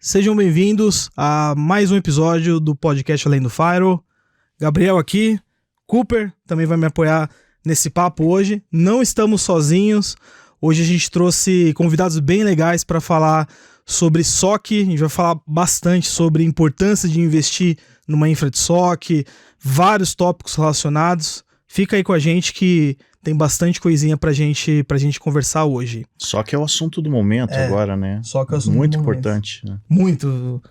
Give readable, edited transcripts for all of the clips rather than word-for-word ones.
sejam bem-vindos a mais um episódio do podcast Além do Firewall. Gabriel aqui, Cooper também vai me apoiar nesse papo hoje. Não estamos sozinhos, hoje a gente trouxe convidados bem legais para falar sobre SOC, a gente vai falar bastante sobre a importância de investir numa infra de SOC, vários tópicos relacionados. Fica aí com a gente que tem bastante coisinha pra gente conversar hoje. Só que é o assunto do momento agora, né? Só que é o assunto muito do momento. Importante. Né? Muito.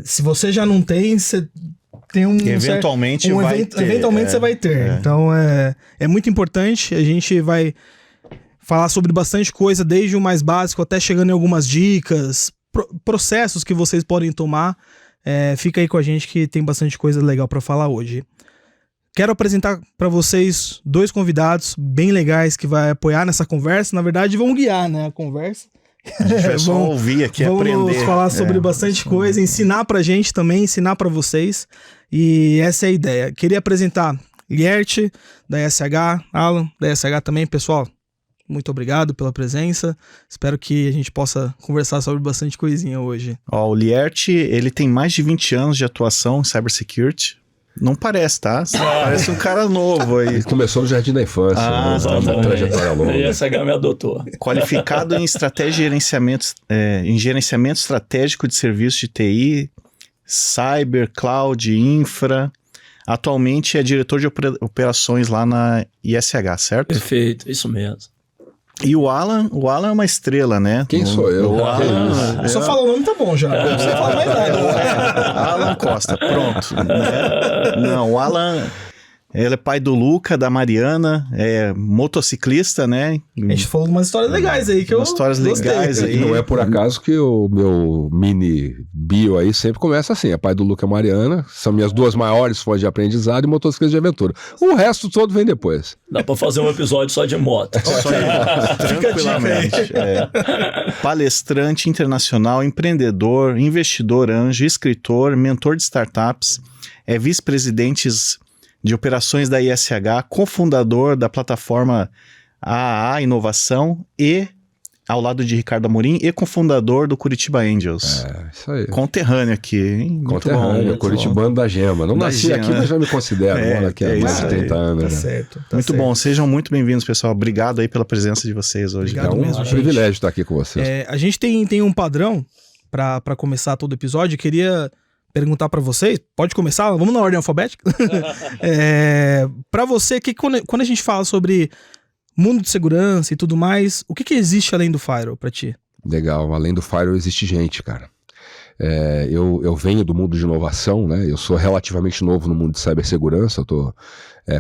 Se você já não tem, você tem um... Eventualmente Eventualmente você vai ter. Então é muito importante. A gente vai falar sobre bastante coisa, desde o mais básico até chegando em algumas dicas, processos que vocês podem tomar. Fica aí com a gente que tem bastante coisa legal pra falar hoje. Quero apresentar para vocês dois convidados bem legais que vai apoiar nessa conversa. Na verdade, vão guiar, né, a conversa. A gente vai só ouvir aqui, aprender. Vamos falar sobre bastante coisa, ensinar pra gente também, ensinar pra vocês. E essa é a ideia. Queria apresentar Liert, da ESH, Alan, da ESH também. Pessoal, muito obrigado pela presença. Espero que a gente possa conversar sobre bastante coisinha hoje. O Liert, ele tem mais de 20 anos de atuação em cybersecurity. Não parece, tá? Parece um cara novo aí. Ele começou no jardim da infância, uma trajetória longa. E essa me adotou. Qualificado em estratégia e gerenciamento, em gerenciamento estratégico de serviços de TI, cyber, cloud, infra. Atualmente é diretor de operações lá na ISH, certo? Perfeito, isso mesmo. E o Alan é uma estrela, né? Quem sou eu? O Alan, Só falar o nome tá bom já. Não precisa falar mais nada. Alan Costa, pronto. Né? Não, o Alan, ele é pai do Luca, da Mariana, é motociclista, né? A gente falou umas histórias legais aí que eu histórias gostei. legais aí. E não é por acaso que o meu mini bio aí sempre começa assim, é pai do Luca e Mariana, são minhas duas maiores fontes de aprendizado e motociclistas de aventura. O resto todo vem depois. Dá pra fazer um episódio só de moto. Só tranquilamente. Palestrante internacional, empreendedor, investidor anjo, escritor, mentor de startups, é vice-presidente de operações da ISH, cofundador da plataforma AA Inovação e, ao lado de Ricardo Amorim, e cofundador do Curitiba Angels. Isso aí. Conterrâneo aqui, hein? Conterrâneo, curitibano da Gema. Não nasci aqui, mas já me considero. Moro aqui há mais de 30 anos. Tá né? certo. Muito bom, sejam muito bem-vindos, pessoal. Obrigado aí pela presença de vocês hoje. Obrigado mesmo, gente. Privilégio estar aqui com vocês. A gente tem um padrão para começar todo episódio. Queria perguntar para vocês, pode começar? Vamos na ordem alfabética? Para você, quando a gente fala sobre mundo de segurança e tudo mais, o que existe além do Firewall para ti? Legal, além do Firewall existe gente, cara. Eu venho do mundo de inovação, né? Eu sou relativamente novo no mundo de cibersegurança, eu estou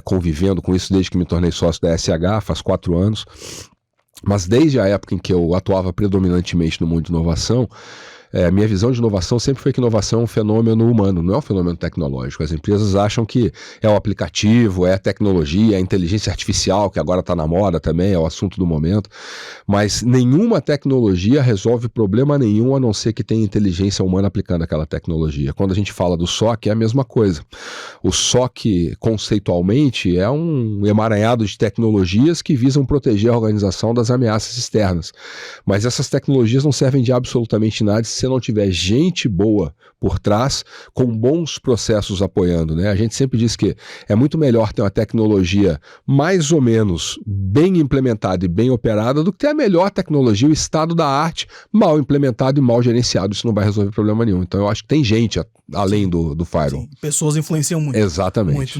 convivendo com isso desde que me tornei sócio da SH, faz 4 anos. Mas desde a época em que eu atuava predominantemente no mundo de inovação, minha visão de inovação sempre foi que inovação é um fenômeno humano, não é um fenômeno tecnológico. As empresas acham que é o aplicativo, é a tecnologia, é a inteligência artificial, que agora está na moda também, é o assunto do momento. Mas nenhuma tecnologia resolve problema nenhum, a não ser que tenha inteligência humana aplicando aquela tecnologia. Quando a gente fala do SOC, é a mesma coisa. O SOC, conceitualmente, é um emaranhado de tecnologias que visam proteger a organização das ameaças externas. Mas essas tecnologias não servem de absolutamente nada se não tiver gente boa por trás, com bons processos apoiando, né? A gente sempre diz que é muito melhor ter uma tecnologia mais ou menos bem implementada e bem operada do que ter a melhor tecnologia, o estado da arte, mal implementado e mal gerenciado. Isso não vai resolver problema nenhum. Então eu acho que tem gente além do Firewall. Sim, pessoas influenciam muito. Exatamente. Muito.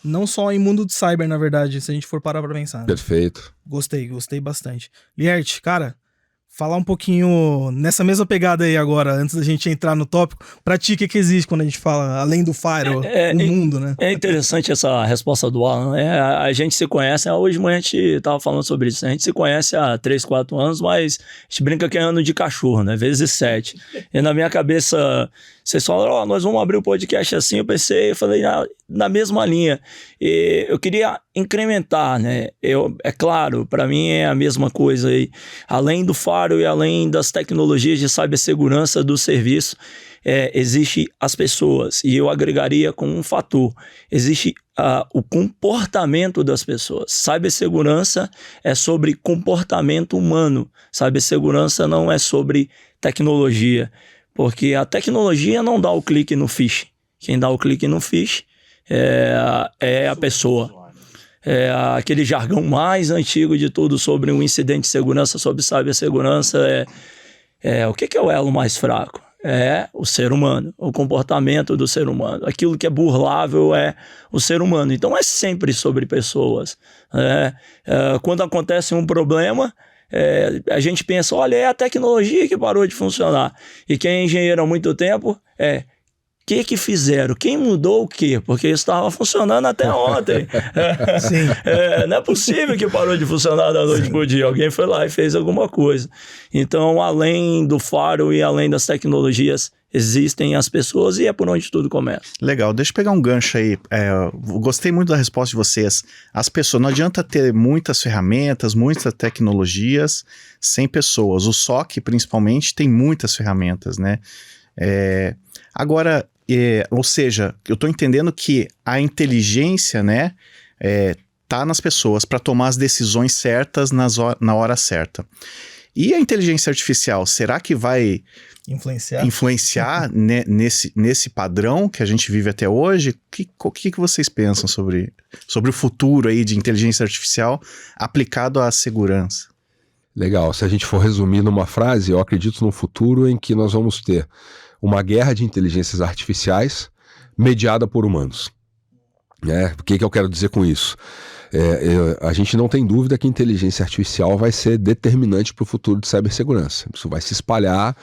Não só em mundo de cyber, na verdade, se a gente for parar pra pensar. Né? Perfeito. Gostei bastante. Liert, cara, falar um pouquinho nessa mesma pegada aí agora, antes da gente entrar no tópico, pra ti, o que existe quando a gente fala além do Firewall, o mundo, né? É interessante essa resposta do Alan, né? A gente se conhece, hoje de manhã a gente tava falando sobre isso, né? A gente se conhece há 3, 4 anos, mas a gente brinca que é ano de cachorro, né? Vezes 7. E na minha cabeça, vocês falaram, nós vamos abrir o podcast assim, eu falei na mesma linha. E eu queria incrementar, né? É claro, para mim é a mesma coisa aí. Além do Firewall e além das tecnologias de cibersegurança do serviço, existe as pessoas, e eu agregaria com um fator. Existe o comportamento das pessoas. Cibersegurança é sobre comportamento humano. Cibersegurança não é sobre tecnologia, porque a tecnologia não dá o clique no phish. Quem dá o clique no phish é a pessoa. É aquele jargão mais antigo de tudo sobre um incidente de segurança, sobre cibersegurança, o que é o elo mais fraco? É o ser humano, o comportamento do ser humano. Aquilo que é burlável é o ser humano. Então é sempre sobre pessoas. Quando acontece um problema, a gente pensa, olha, é a tecnologia que parou de funcionar. E quem é engenheiro há muito tempo, o que fizeram? Quem mudou o quê? Porque isso estava funcionando até ontem. Sim. Não é possível que parou de funcionar da noite pro dia. Alguém foi lá e fez alguma coisa. Então, além do faro e além das tecnologias, existem as pessoas e é por onde tudo começa. Legal, deixa eu pegar um gancho aí. Gostei muito da resposta de vocês. As pessoas, não adianta ter muitas ferramentas, muitas tecnologias sem pessoas. O SOC, principalmente, tem muitas ferramentas, né? Agora, ou seja, eu estou entendendo que a inteligência, né, tá nas pessoas para tomar as decisões certas na hora certa. E a inteligência artificial, será que vai influenciar nesse padrão que a gente vive até hoje? O que vocês pensam sobre o futuro aí de inteligência artificial aplicado à segurança? Legal, se a gente for resumir numa frase, eu acredito no futuro em que nós vamos ter uma guerra de inteligências artificiais mediada por humanos. O que eu quero dizer com isso? A gente não tem dúvida que a inteligência artificial vai ser determinante para o futuro de cibersegurança. Isso vai se espalhar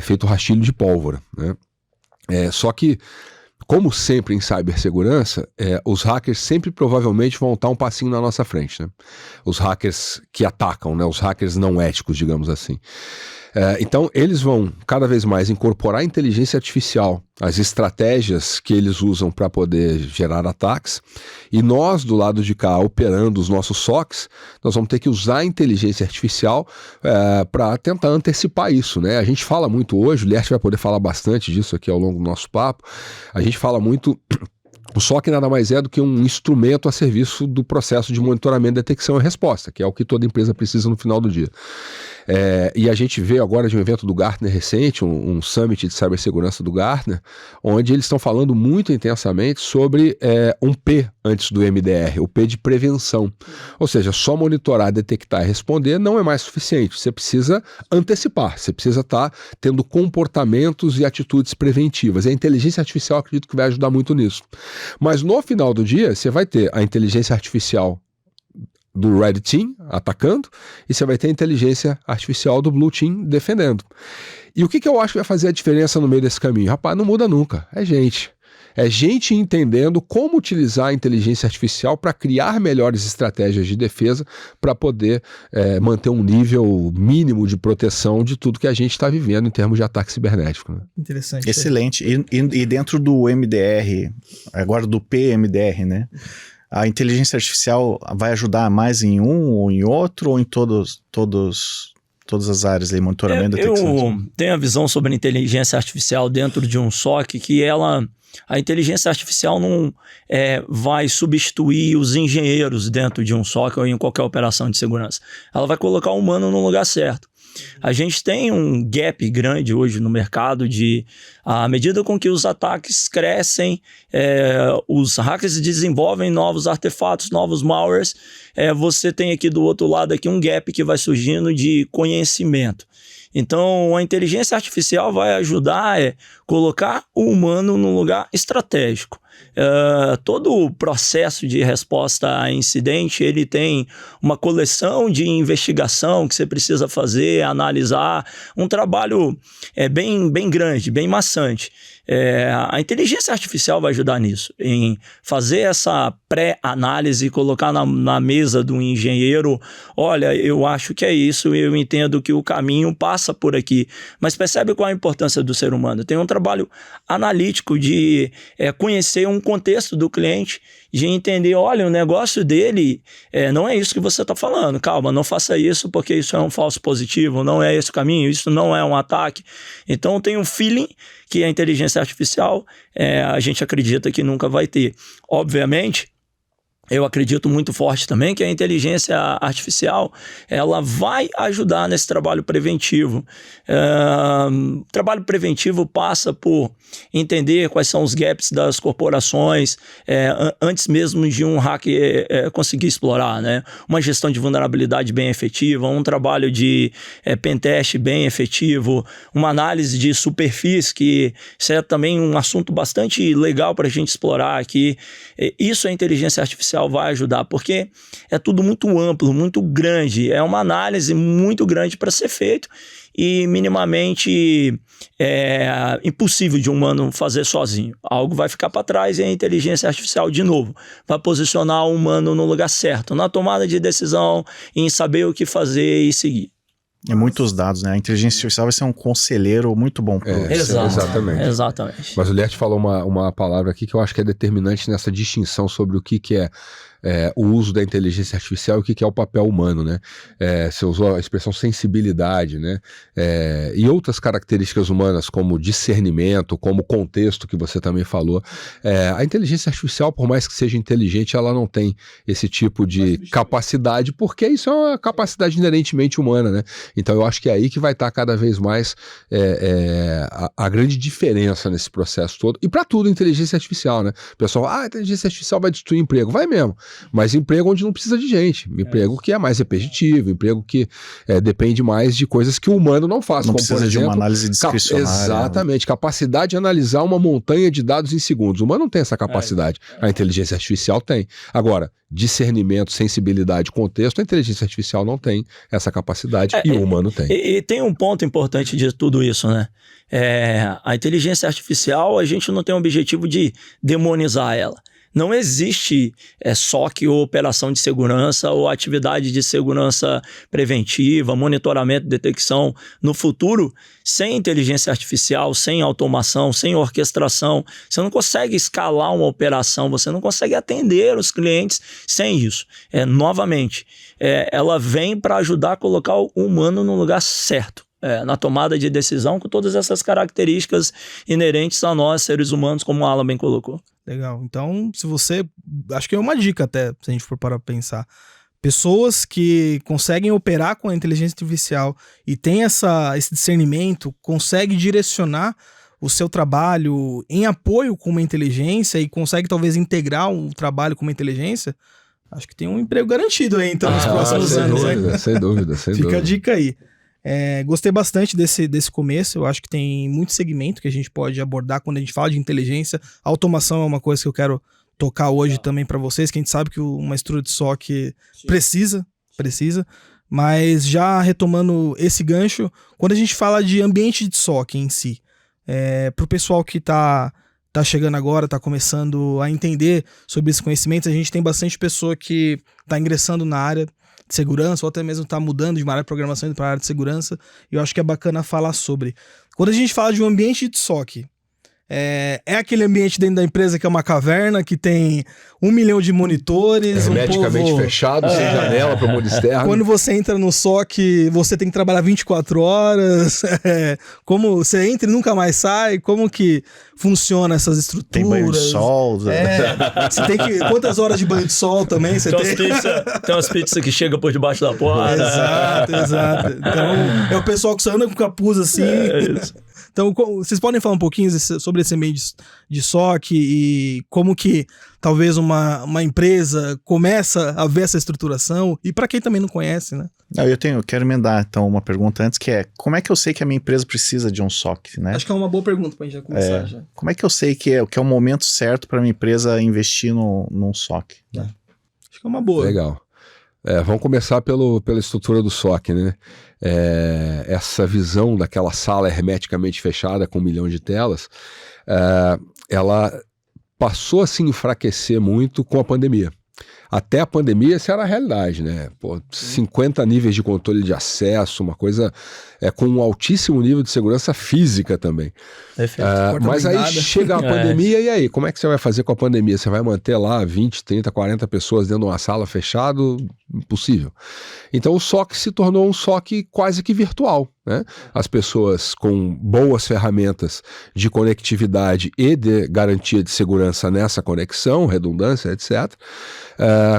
feito rastilho de pólvora, né? Só que, como sempre em cibersegurança, os hackers sempre provavelmente vão estar um passinho na nossa frente, né? Os hackers que atacam, né? Os hackers não éticos, digamos assim. Então, eles vão cada vez mais incorporar a inteligência artificial, as estratégias que eles usam para poder gerar ataques, e nós, do lado de cá, operando os nossos SOCs, nós vamos ter que usar a inteligência artificial para tentar antecipar isso, né? A gente fala muito hoje, o Lert vai poder falar bastante disso aqui ao longo do nosso papo, a gente fala muito... O SOC nada mais é do que um instrumento a serviço do processo de monitoramento, detecção e resposta, que é o que toda empresa precisa no final do dia. E a gente vê agora de um evento do Gartner recente, um summit de cibersegurança do Gartner, onde eles estão falando muito intensamente sobre um P antes do MDR, o P de prevenção. Ou seja, só monitorar, detectar e responder não é mais suficiente. Você precisa antecipar, você precisa estar tendo comportamentos e atitudes preventivas. E a inteligência artificial, acredito que vai ajudar muito nisso. Mas no final do dia, você vai ter a inteligência artificial do Red Team atacando e você vai ter a inteligência artificial do Blue Team defendendo. E o que eu acho que vai fazer a diferença no meio desse caminho? Rapaz, não muda nunca. É gente. É gente entendendo como utilizar a inteligência artificial para criar melhores estratégias de defesa para poder manter um nível mínimo de proteção de tudo que a gente está vivendo em termos de ataque cibernético. Né? Interessante. Excelente. E dentro do MDR, agora do PMDR, né? A inteligência artificial vai ajudar mais em um ou em outro ou em todas as áreas aí, monitoramento, detecção? Eu tenho a visão sobre a inteligência artificial dentro de um SOC que a inteligência artificial não vai substituir os engenheiros dentro de um SOC ou em qualquer operação de segurança. Ela vai colocar o humano no lugar certo. A gente tem um gap grande hoje no mercado à medida com que os ataques crescem, os hackers desenvolvem novos artefatos, novos malwares, você tem aqui do outro lado aqui um gap que vai surgindo de conhecimento. Então, a inteligência artificial vai ajudar a colocar o humano num lugar estratégico. Todo o processo de resposta a incidente, ele tem uma coleção de investigação que você precisa fazer, analisar, um trabalho bem grande, bem maçante. A inteligência artificial vai ajudar nisso, em fazer essa pré-análise e colocar na mesa do engenheiro, olha, eu acho que é isso, eu entendo que o caminho passa por aqui, mas percebe qual a importância do ser humano? Tem um trabalho analítico de conhecer ter um contexto do cliente, de entender, olha, o negócio dele não é isso que você está falando, calma, não faça isso porque isso é um falso positivo, não é esse o caminho, isso não é um ataque. Então tem um feeling que a inteligência artificial a gente acredita que nunca vai ter. Obviamente, eu acredito muito forte também que a inteligência artificial ela vai ajudar nesse trabalho preventivo. O trabalho preventivo passa por entender quais são os gaps das corporações antes mesmo de um hacker conseguir explorar, né? Uma gestão de vulnerabilidade bem efetiva, um trabalho de pentest bem efetivo, uma análise de superfície, que isso é também um assunto bastante legal para a gente explorar aqui. Isso a inteligência artificial vai ajudar, porque é tudo muito amplo, muito grande, é uma análise muito grande para ser feito e minimamente impossível de um humano fazer sozinho. Algo vai ficar para trás e a inteligência artificial, de novo, vai posicionar o humano no lugar certo, na tomada de decisão, em saber o que fazer e seguir. É muitos dados, né? A inteligência artificial vai ser um conselheiro muito bom para Exatamente. Mas o Liert falou uma palavra aqui que eu acho que é determinante nessa distinção sobre o que é o uso da inteligência artificial e o que é o papel humano, né? Você usou a expressão sensibilidade, né? E outras características humanas, como discernimento, como contexto, que você também falou. A inteligência artificial, por mais que seja inteligente, ela não tem esse tipo de capacidade, porque isso é uma capacidade inerentemente humana, né? Então eu acho que é aí que vai estar cada vez mais a grande diferença nesse processo todo. E para tudo, inteligência artificial, né? O pessoal, a inteligência artificial vai destruir emprego. Vai mesmo. Mas emprego onde não precisa de gente. Emprego que é mais repetitivo, emprego que depende mais de coisas que o humano não faz. Não como, precisa por exemplo, de uma análise discricionária. Exatamente. Capacidade de analisar uma montanha de dados em segundos. O humano não tem essa capacidade. A inteligência artificial tem. Agora, discernimento, sensibilidade, contexto, a inteligência artificial não tem essa capacidade e o humano tem. E tem um ponto importante de tudo isso, né? A inteligência artificial, a gente não tem o objetivo de demonizar ela. Não existe SOC ou operação de segurança ou atividade de segurança preventiva, monitoramento, detecção no futuro sem inteligência artificial, sem automação, sem orquestração. Você não consegue escalar uma operação, você não consegue atender os clientes sem isso. Novamente, ela vem para ajudar a colocar o humano no lugar certo. Na tomada de decisão, com todas essas características inerentes a nós, seres humanos, como o Alan bem colocou. Legal. Então, se você... Acho que é uma dica até, se a gente for para pensar. Pessoas que conseguem operar com a inteligência artificial e têm esse discernimento, conseguem direcionar o seu trabalho em apoio com uma inteligência e consegue talvez integrar um trabalho com uma inteligência, acho que tem um emprego garantido aí, então, nos próximos anos. Sem dúvida. Fica a dica aí. Gostei bastante desse começo. Eu acho que tem muito segmento que a gente pode abordar quando a gente fala de inteligência. A automação é uma coisa que eu quero tocar hoje também para vocês, que a gente sabe que uma estrutura de SOC precisa, mas já retomando esse gancho, quando a gente fala de ambiente de SOC em si, para o pessoal que tá chegando agora, tá começando a entender sobre esses conhecimentos, a gente tem bastante pessoa que tá ingressando na área de segurança, ou até mesmo tá mudando de uma área de programação para a área de segurança, e eu acho que é bacana falar sobre. Quando a gente fala de um ambiente de SOC, é aquele ambiente dentro da empresa que é uma caverna, que tem 1 milhão de monitores, hermeticamente fechado, sem janela para o mundo externo. Quando você entra no SOC, você tem que trabalhar 24 horas, como você entra e nunca mais sai, como que funciona essas estruturas? Tem banho de sol. Você tem que... Quantas horas de banho de sol também você tem? Tem umas pizzas que chegam por debaixo da porta. Exato. Então, é o pessoal que só anda com capuz assim. Então, vocês podem falar um pouquinho sobre esse meio de SOC e como que talvez uma empresa começa a ver essa estruturação, e para quem também não conhece, né? Eu quero emendar então uma pergunta antes, que é: como é que eu sei que a minha empresa precisa de um SOC, né? Acho que é uma boa pergunta pra gente já começar. Já. Como é que eu sei que é o momento certo para minha empresa investir num SOC? Né? Acho que é uma boa. Legal. Vamos começar pela estrutura do SOC, né? Essa visão daquela sala hermeticamente fechada com 1 milhão de telas, ela passou a se enfraquecer muito com a pandemia. até a pandemia, essa era a realidade, né? 50 níveis de controle de acesso, uma coisa com um altíssimo nível de segurança física também. Mas aí chega a pandemia, e aí? Como é que você vai fazer com a pandemia? Você vai manter lá 20, 30, 40 pessoas dentro de uma sala fechado? Impossível. Então o SOC se tornou um SOC quase que virtual, né? As pessoas com boas ferramentas de conectividade e de garantia de segurança nessa conexão, redundância, etc.,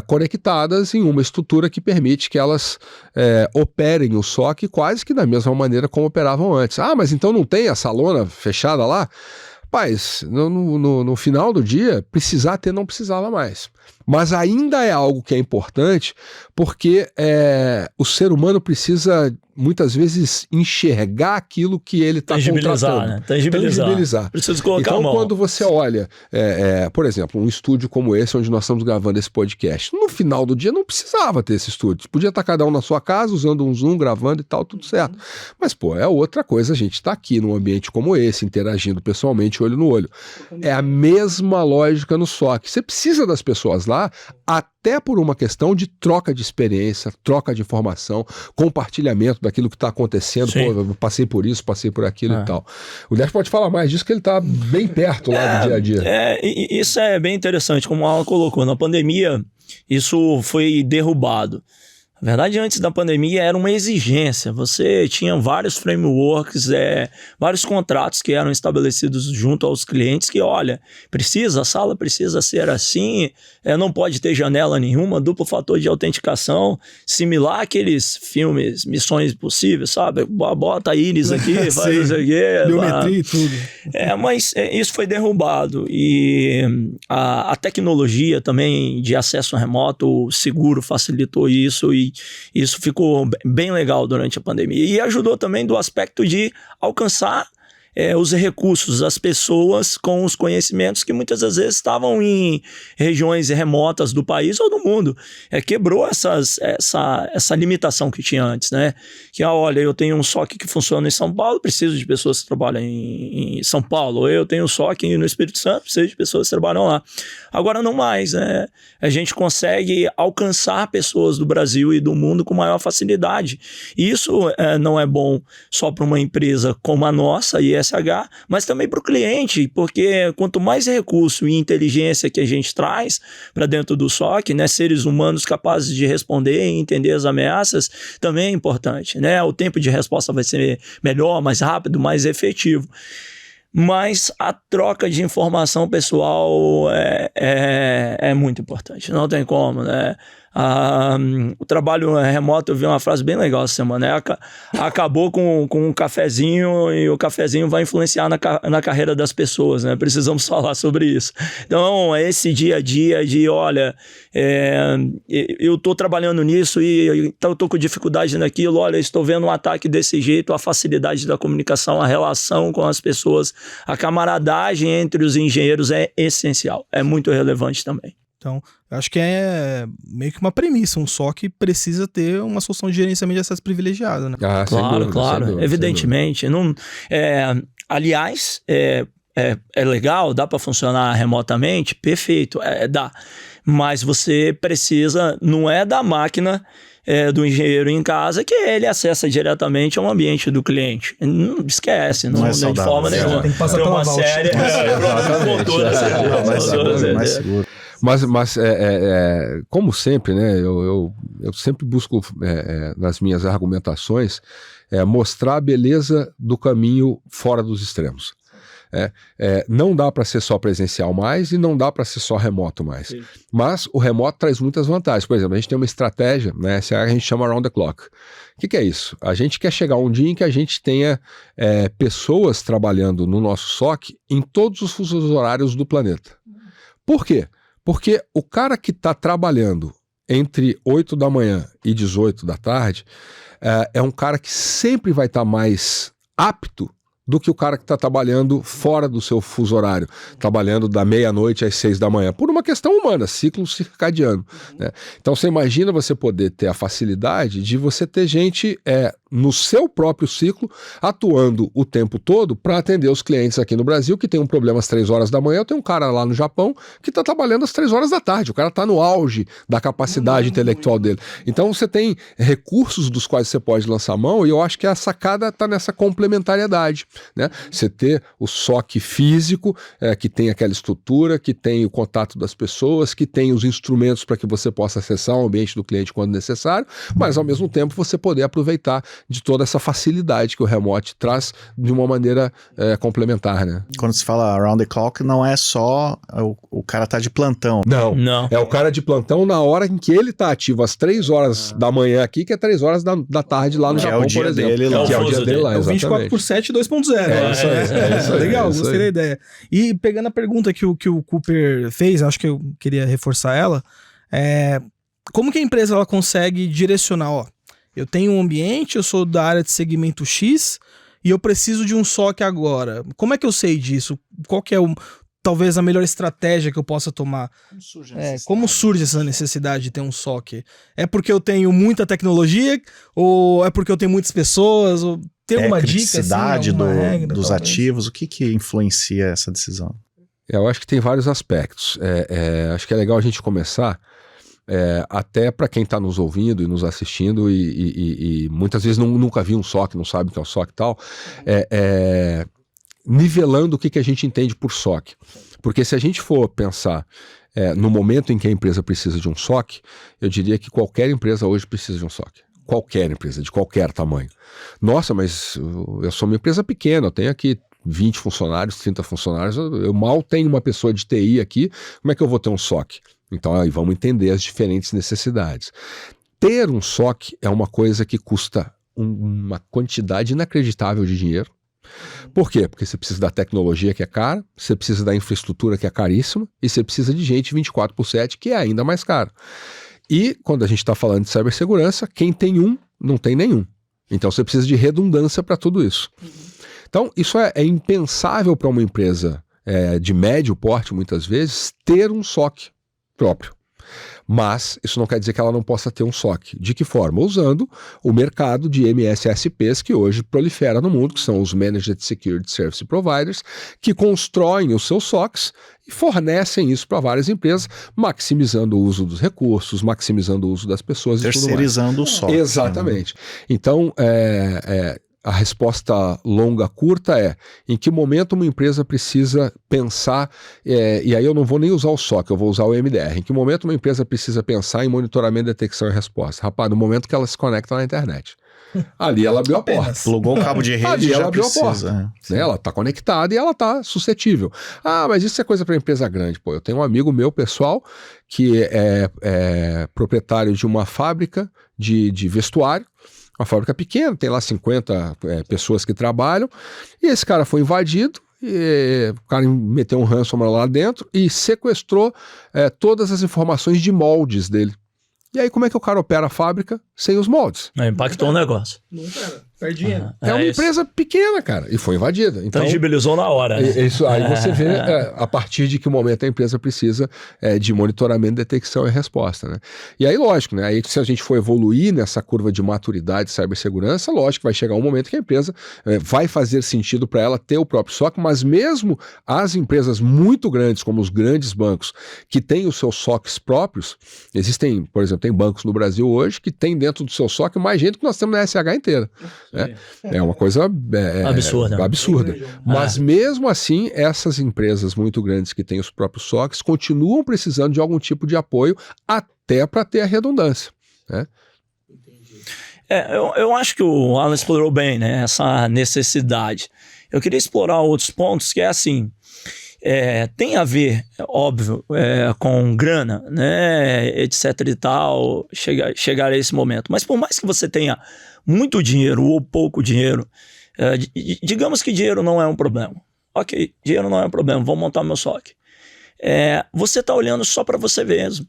conectadas em uma estrutura que permite que elas operem o SOC quase que da mesma maneira como operavam antes. Ah, mas então não tem a salona fechada lá? Rapaz, no final do dia, precisar ter não precisava mais. Mas ainda é algo que é importante, porque o ser humano precisa muitas vezes enxergar aquilo que ele está contratando. Né? Tangibilizar. Precisa colocar então, a mão. Quando você olha, por exemplo, um estúdio como esse, onde nós estamos gravando esse podcast, no final do dia não precisava ter esse estúdio. Podia estar cada um na sua casa, usando um Zoom, gravando e tal, tudo certo. Mas, é outra coisa a gente estar aqui num ambiente como esse, interagindo pessoalmente, olho no olho. É a mesma lógica no SOC. Você precisa das pessoas lá, até por uma questão de troca de experiência, troca de informação, compartilhamento daquilo que está acontecendo. Pô, eu passei por isso, passei por aquilo e tal. O Léo pode falar mais disso, que ele está bem perto lá do dia a dia. Isso é bem interessante, como o Alan colocou. Na pandemia, isso foi derrubado. Na verdade, antes da pandemia era uma exigência. Você tinha vários frameworks, vários contratos que eram estabelecidos junto aos clientes que, olha, a sala precisa ser assim, não pode ter janela nenhuma, duplo fator de autenticação, similar àqueles filmes Missões Impossíveis, sabe? Bota a íris aqui, faz isso aqui. Biometria e tudo. Mas isso foi derrubado. E a tecnologia também de acesso remoto seguro facilitou isso, e isso ficou bem legal durante a pandemia. E ajudou também do aspecto de alcançar os recursos, as pessoas com os conhecimentos que muitas das vezes estavam em regiões remotas do país ou do mundo. Quebrou essa limitação que tinha antes, né? Que, olha, eu tenho um SOC que funciona em São Paulo, preciso de pessoas que trabalham em São Paulo. Ou eu tenho um SOC no Espírito Santo, preciso de pessoas que trabalham lá. Agora não mais, né? A gente consegue alcançar pessoas do Brasil e do mundo com maior facilidade. E isso não é bom só para uma empresa como a nossa, mas também para o cliente, porque quanto mais recurso e inteligência que a gente traz para dentro do SOC, né, seres humanos capazes de responder e entender as ameaças, também é importante, né? O tempo de resposta vai ser melhor, mais rápido, mais efetivo. Mas a troca de informação pessoal é muito importante, não tem como, né? O trabalho remoto, eu vi uma frase bem legal essa semana, né? Acabou com um cafezinho, e o cafezinho vai influenciar na carreira das pessoas, né? Precisamos falar sobre isso. Então, esse dia a dia de, olha, eu estou trabalhando nisso e eu estou com dificuldade naquilo, olha, estou vendo um ataque desse jeito, a facilidade da comunicação, a relação com as pessoas, a camaradagem entre os engenheiros é essencial, é muito relevante também. Então, eu acho que é meio que uma premissa. Um SOC precisa ter uma solução de gerenciamento de acesso privilegiado, né? Claro. Evidentemente. Não, aliás, é legal, dá para funcionar remotamente? Perfeito, dá. Mas você precisa, não é da máquina do engenheiro em casa que ele acessa diretamente ao ambiente do cliente. Não esquece, não é de forma nenhuma. Tem que passar pela uma série. Mais seguro. Mas como sempre, né, eu sempre busco, nas minhas argumentações, mostrar a beleza do caminho fora dos extremos. Não dá para ser só presencial mais e não dá para ser só remoto mais. Sim. Mas o remoto traz muitas vantagens. Por exemplo, a gente tem uma estratégia, né, essa a gente chama around the clock. O que é isso? A gente quer chegar um dia em que a gente tenha pessoas trabalhando no nosso SOC em todos os fusos horários do planeta. Por quê? Porque o cara que está trabalhando entre 8 da manhã e 18 da tarde é um cara que sempre vai estar mais apto do que o cara que está trabalhando fora do seu fuso horário, trabalhando da meia-noite às 6 da manhã, por uma questão humana, ciclo circadiano. Né? Então você imagina você poder ter a facilidade de você ter gente no seu próprio ciclo, atuando o tempo todo para atender os clientes aqui no Brasil que tem um problema às 3 horas da manhã. Eu tenho um cara lá no Japão que está trabalhando às 3 horas da tarde. O cara está no auge da capacidade intelectual dele. Então você tem recursos dos quais você pode lançar mão, e eu acho que a sacada está nessa complementariedade, né? Você ter o SOC físico, que tem aquela estrutura, que tem o contato das pessoas, que tem os instrumentos para que você possa acessar o ambiente do cliente quando necessário, mas ao mesmo tempo você poder aproveitar de toda essa facilidade que o remote traz de uma maneira complementar, né? Quando se fala around the clock, não é só o cara tá de plantão. Não. É o cara de plantão na hora em que ele tá ativo, às 3 horas da manhã aqui, que é 3 horas da tarde lá no Japão, é o dia por exemplo. Dele lá. Que é o dia dele lá, é o 24/7 2.0. É isso aí. Legal, gostei da ideia. E pegando a pergunta que o Cooper fez, acho que eu queria reforçar ela, como que a empresa ela consegue direcionar, eu tenho um ambiente, eu sou da área de segmento X e eu preciso de um SOC agora. Como é que eu sei disso? Qual que é talvez a melhor estratégia que eu possa tomar? Como surge essa necessidade de ter um SOC? É porque eu tenho muita tecnologia ou é porque eu tenho muitas pessoas? Ou tem alguma dica? Criticidade regra, dos talvez? ativos, o que influencia essa decisão? Eu acho que tem vários aspectos. Acho que é legal a gente começar, até para quem está nos ouvindo e nos assistindo e muitas vezes nunca viu um SOC, não sabe o que é um SOC e tal, nivelando o que a gente entende por SOC. Porque se a gente for pensar no momento em que a empresa precisa de um SOC, eu diria que qualquer empresa hoje precisa de um SOC. Qualquer empresa, de qualquer tamanho. Nossa, mas eu sou uma empresa pequena, eu tenho aqui 20 funcionários, 30 funcionários, eu mal tenho uma pessoa de TI aqui, como é que eu vou ter um SOC? Então aí vamos entender as diferentes necessidades. Ter um SOC é uma coisa que custa uma quantidade inacreditável de dinheiro. Por quê? Porque você precisa da tecnologia que é cara, você precisa da infraestrutura que é caríssima e você precisa de gente 24/7 que é ainda mais caro. E quando a gente está falando de cibersegurança, quem tem um, não tem nenhum. Então você precisa de redundância para tudo isso. Então isso é impensável para uma empresa de médio porte, muitas vezes, ter um SOC próprio. Mas isso não quer dizer que ela não possa ter um SOC. De que forma? Usando o mercado de MSSPs que hoje prolifera no mundo, que são os Managed Security Service Providers, que constroem os seus SOCs e fornecem isso para várias empresas, maximizando o uso dos recursos, maximizando o uso das pessoas e tudo mais. Terceirizando o SOC. Exatamente. Então, a resposta longa, curta em que momento uma empresa precisa pensar, e aí eu não vou nem usar o SOC, eu vou usar o MDR, em que momento uma empresa precisa pensar em monitoramento, detecção e resposta? Rapaz, no momento que ela se conecta na internet. Ali ela abriu a porta. Plugou o cabo de rede ali e ela já abriu precisa. a porta. Né? Ela está conectada e ela está suscetível. Ah, mas isso é coisa para empresa grande. Pô, eu tenho um amigo meu, pessoal, que é proprietário de uma fábrica de vestuário, uma fábrica pequena, tem lá 50 pessoas que trabalham, e esse cara foi invadido, e o cara meteu um ransomware lá dentro e sequestrou todas as informações de moldes dele. E aí como é que o cara opera a fábrica sem os moldes? Impactou o negócio. Não pera, perde dinheiro. É uma empresa pequena, cara, e foi invadida. Então, tangibilizou na hora, né? Isso, aí você vê a partir de que momento a empresa precisa de monitoramento, detecção e resposta, né? E aí, lógico, né? Aí, se a gente for evoluir nessa curva de maturidade de cibersegurança, lógico que vai chegar um momento que a empresa vai fazer sentido para ela ter o próprio SOC, mas mesmo as empresas muito grandes, como os grandes bancos, que têm os seus SOCs próprios, existem, por exemplo, tem bancos no Brasil hoje que tem dentro do seu SOC mais gente que nós temos na SH inteira. É uma coisa absurda. Mas mesmo assim, essas empresas muito grandes que têm os próprios SOCs continuam precisando de algum tipo de apoio até para ter a redundância, né? Eu acho que o Alan explorou bem, né, essa necessidade. Eu queria explorar outros pontos que é assim, tem a ver, óbvio, com grana, né, etc e tal, chegar a esse momento. Mas por mais que você tenha muito dinheiro ou pouco dinheiro, digamos que dinheiro não é um problema. Ok, dinheiro não é um problema, vou montar meu SOC. Você está olhando só para você mesmo.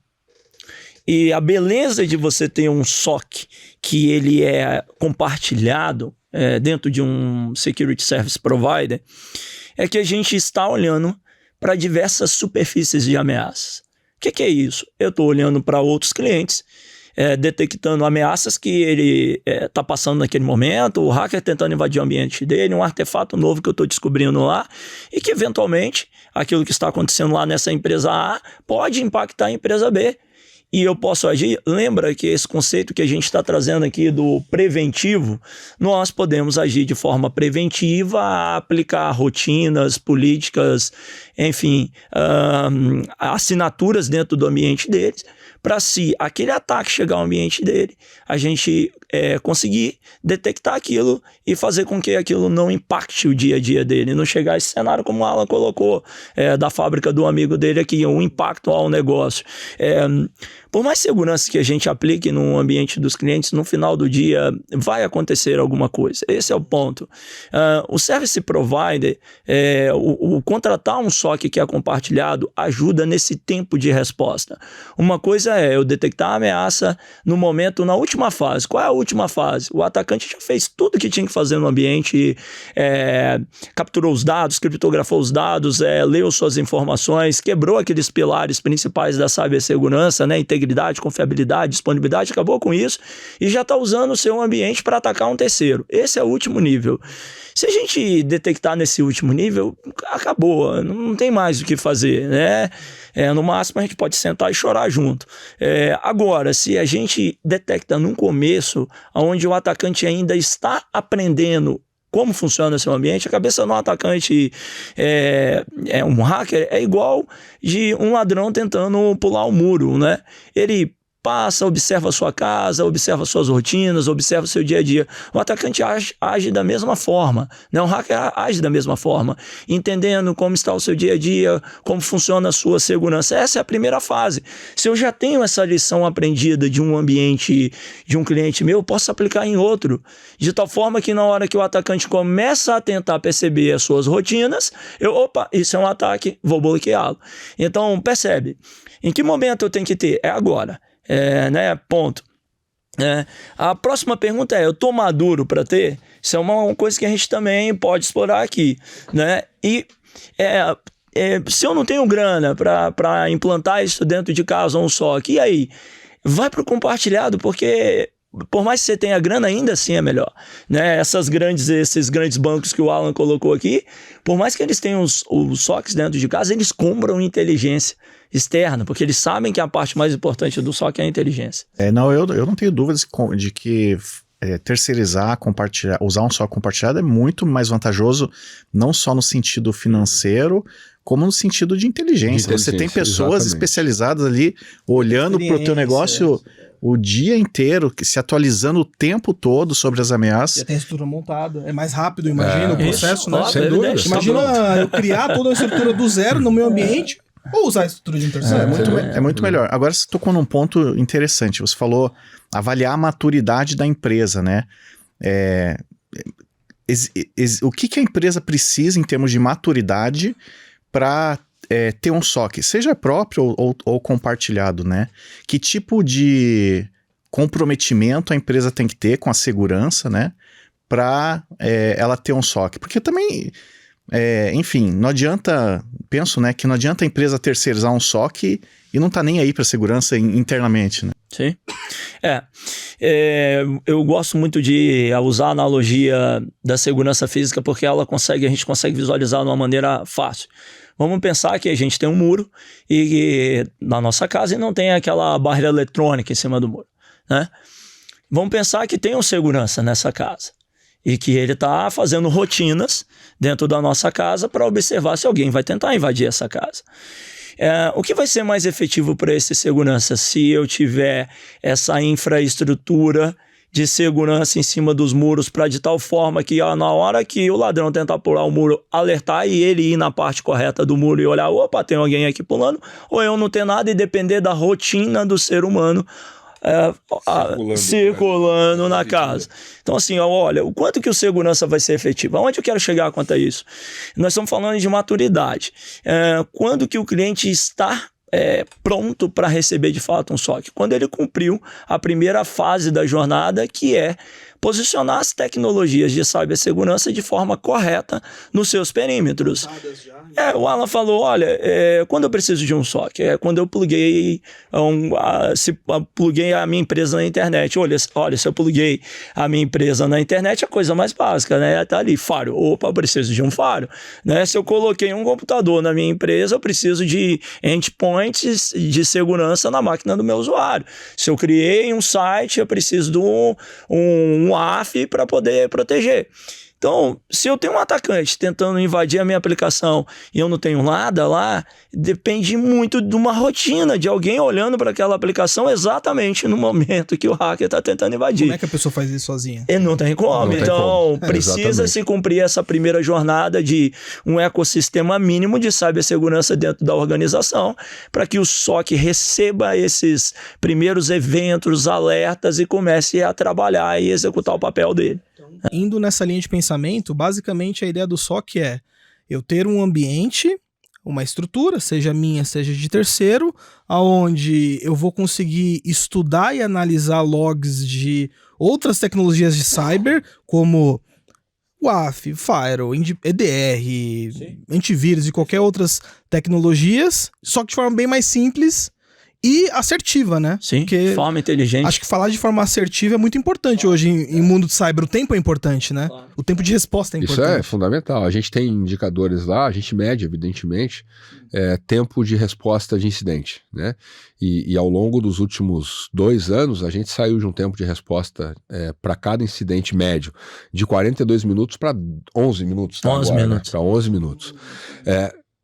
E a beleza de você ter um SOC que ele é compartilhado dentro de um Security Service Provider é que a gente está olhando para diversas superfícies de ameaças. O que é isso? Eu estou olhando para outros clientes detectando ameaças que ele está passando naquele momento, o hacker tentando invadir o ambiente dele, um artefato novo que eu estou descobrindo lá, e que eventualmente aquilo que está acontecendo lá nessa empresa A pode impactar a empresa B. E eu posso agir. Lembra que esse conceito que a gente está trazendo aqui do preventivo, nós podemos agir de forma preventiva, aplicar rotinas, políticas, enfim, assinaturas dentro do ambiente deles, para se aquele ataque chegar ao ambiente dele, a gente conseguir detectar aquilo e fazer com que aquilo não impacte o dia a dia dele, não chegar a esse cenário como o Alan colocou, da fábrica do amigo dele aqui, um impacto ao negócio. Por mais segurança que a gente aplique no ambiente dos clientes, no final do dia vai acontecer alguma coisa. Esse é o ponto. O Service Provider, o contratar um SOC que é compartilhado, ajuda nesse tempo de resposta. Uma coisa é eu detectar a ameaça no momento, na última fase. Qual é a última fase? O atacante já fez tudo que tinha que fazer no ambiente, capturou os dados, criptografou os dados, leu suas informações, quebrou aqueles pilares principais da cibersegurança, né? Integridade, confiabilidade, disponibilidade, acabou com isso e já está usando o seu ambiente para atacar um terceiro. Esse é o último nível. Se a gente detectar nesse último nível, acabou, não tem mais o que fazer, né? No máximo a gente pode sentar e chorar junto. Agora, se a gente detecta no começo, onde o atacante ainda está aprendendo como funciona o seu ambiente, a cabeça de um atacante um hacker é igual de um ladrão tentando pular o muro, né? Ele passa, observa a sua casa, observa suas rotinas, observa o seu dia a dia. O atacante age da mesma forma, né? O hacker age da mesma forma, entendendo como está o seu dia a dia, como funciona a sua segurança. Essa é a primeira fase. Se eu já tenho essa lição aprendida de um ambiente, de um cliente meu, eu posso aplicar em outro, de tal forma que na hora que o atacante começa a tentar perceber as suas rotinas, isso é um ataque, vou bloqueá-lo. Então, percebe, em que momento eu tenho que ter? É agora. Né? Ponto. A próxima pergunta eu tô maduro para ter? Isso é uma coisa que a gente também pode explorar aqui, né? E se eu não tenho grana para implantar isso dentro de casa um SOC, e aí? Vai para o compartilhado, porque por mais que você tenha grana, ainda assim é melhor, né? Esses grandes bancos que o Alan colocou aqui, por mais que eles tenham os SOCs dentro de casa, eles compram inteligência externa, porque eles sabem que a parte mais importante do SOC é a inteligência. Eu não tenho dúvidas de que terceirizar, compartilhar, usar um SOC compartilhado é muito mais vantajoso, não só no sentido financeiro, como no sentido de inteligência. Você tem pessoas especializadas ali olhando para o teu negócio o dia inteiro, se atualizando o tempo todo sobre as ameaças. Já tem a estrutura montada, é mais rápido, imagina o processo, né? Sem dúvida. Imagina eu criar toda a estrutura do zero no meu ambiente ou usar a estrutura de um terceiro. É muito melhor. Agora você tocou num ponto interessante. Você falou avaliar a maturidade da empresa, né? O que a empresa precisa em termos de maturidade para ter um SOC, seja próprio ou compartilhado, né? Que tipo de comprometimento a empresa tem que ter com a segurança, né? Para ela ter um SOC. Porque também, enfim, não adianta, penso, né? Que não adianta a empresa terceirizar um SOC e não tá nem aí para segurança internamente, né? Sim. Eu gosto muito de usar a analogia da segurança física porque a gente consegue visualizar de uma maneira fácil. Vamos pensar que a gente tem um muro na nossa casa e não tem aquela barreira eletrônica em cima do muro, né? Vamos pensar que tem um segurança nessa casa e que ele está fazendo rotinas dentro da nossa casa para observar se alguém vai tentar invadir essa casa. O que vai ser mais efetivo para esse segurança se eu tiver essa infraestrutura de segurança em cima dos muros para de tal forma que na hora que o ladrão tentar pular o muro, alertar e ele ir na parte correta do muro e olhar, opa, tem alguém aqui pulando, ou eu não ter nada e depender da rotina do ser humano circulando na casa. Então assim, olha, o quanto que o segurança vai ser efetivo? Aonde eu quero chegar quanto a isso? Nós estamos falando de maturidade. Quando que o cliente está pronto para receber de fato um SOC? Quando ele cumpriu a primeira fase da jornada, que é posicionar as tecnologias de cibersegurança de forma correta nos seus perímetros. O Alan falou, olha, quando eu preciso de um SOC, quando eu pluguei pluguei a minha empresa na internet. Olha, se eu pluguei a minha empresa na internet, é a coisa mais básica, né? Tá ali, Firewall. Opa, eu preciso de um Firewall, né? Se eu coloquei um computador na minha empresa, eu preciso de endpoints de segurança na máquina do meu usuário. Se eu criei um site, eu preciso de um WAF para poder proteger. Então, se eu tenho um atacante tentando invadir a minha aplicação e eu não tenho nada lá, depende muito de uma rotina, de alguém olhando para aquela aplicação exatamente no momento que o hacker está tentando invadir. Como é que a pessoa faz isso sozinha? E não tem como. Então, precisa se cumprir essa primeira jornada de um ecossistema mínimo de cibersegurança dentro da organização, para que o SOC receba esses primeiros eventos, alertas e comece a trabalhar e executar o papel dele. Indo nessa linha de pensamento, basicamente a ideia do SOC é eu ter um ambiente, uma estrutura, seja minha, seja de terceiro, onde eu vou conseguir estudar e analisar logs de outras tecnologias de cyber, como WAF, Firewall, EDR, sim, antivírus e qualquer outras tecnologias, só que de forma bem mais simples e assertiva, né? Sim, porque forma inteligente. Acho que falar de forma assertiva é muito importante hoje em mundo de cyber. O tempo é importante, né? O tempo de resposta é importante. Isso é fundamental. A gente tem indicadores lá, a gente mede, evidentemente, tempo de resposta de incidente, né? E ao longo dos últimos 2 anos, a gente saiu de um tempo de resposta para cada incidente médio de 42 minutos para 11 minutos. Tá 11 agora, minutos. Né? Para 11 minutos.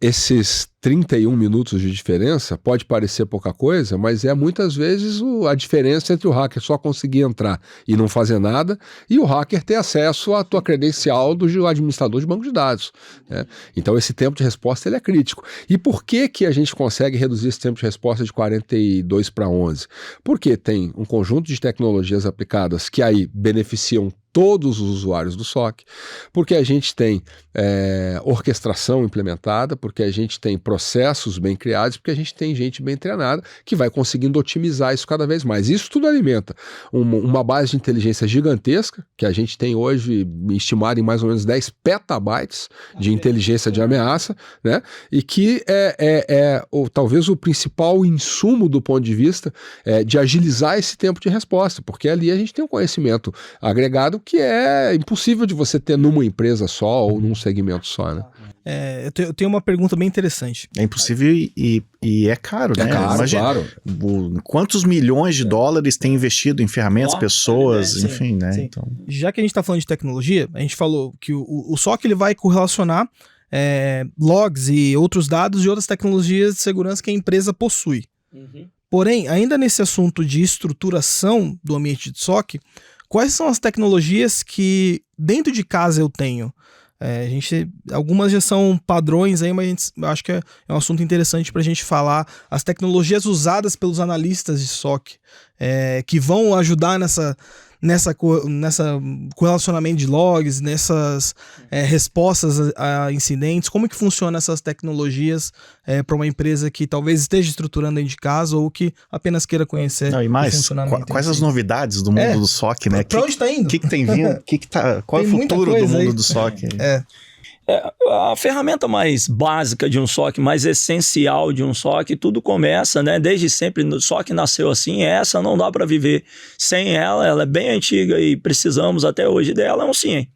Esses 31 minutos de diferença pode parecer pouca coisa, mas é muitas vezes a diferença entre o hacker só conseguir entrar e não fazer nada e o hacker ter acesso à tua credencial do administrador de banco de dados, né? Então esse tempo de resposta ele é crítico. E por que a gente consegue reduzir esse tempo de resposta de 42 para 11? Porque tem um conjunto de tecnologias aplicadas que aí beneficiam todos os usuários do SOC, porque a gente tem orquestração implementada, porque a gente tem processos bem criados, porque a gente tem gente bem treinada que vai conseguindo otimizar isso cada vez mais. Isso tudo alimenta uma base de inteligência gigantesca, que a gente tem hoje estimada em mais ou menos 10 petabytes de inteligência de ameaça, né? E que talvez o principal insumo do ponto de vista de agilizar esse tempo de resposta, porque ali a gente tem um conhecimento agregado que é impossível de você ter numa empresa só ou num segmento só, né? Eu tenho uma pergunta bem interessante. É impossível e é caro, né? É caro, imagina, claro. Quantos milhões de dólares tem investido em ferramentas, pessoas, enfim, né? Sim. Então... Já que a gente está falando de tecnologia, a gente falou que o SOC ele vai correlacionar logs e outros dados de outras tecnologias de segurança que a empresa possui. Uhum. Porém, ainda nesse assunto de estruturação do ambiente de SOC, quais são as tecnologias que dentro de casa eu tenho? Algumas já são padrões aí, mas acho que é um assunto interessante para a gente falar. As tecnologias usadas pelos analistas de SOC que vão ajudar nessa correlacionamento de logs, nessas respostas a incidentes. Como que funcionam essas tecnologias para uma empresa que talvez esteja estruturando dentro de casa ou que apenas queira conhecer e mais, o funcionamento? Quais as novidades do mundo do SOC, né? Para onde está indo? O que tem vindo? Qual é o futuro do mundo do SOC? A ferramenta mais básica de um SOC, mais essencial de um SOC, tudo começa, né? Desde sempre, o SOC nasceu assim, essa não dá para viver sem ela é bem antiga e precisamos até hoje dela, é um CIEM.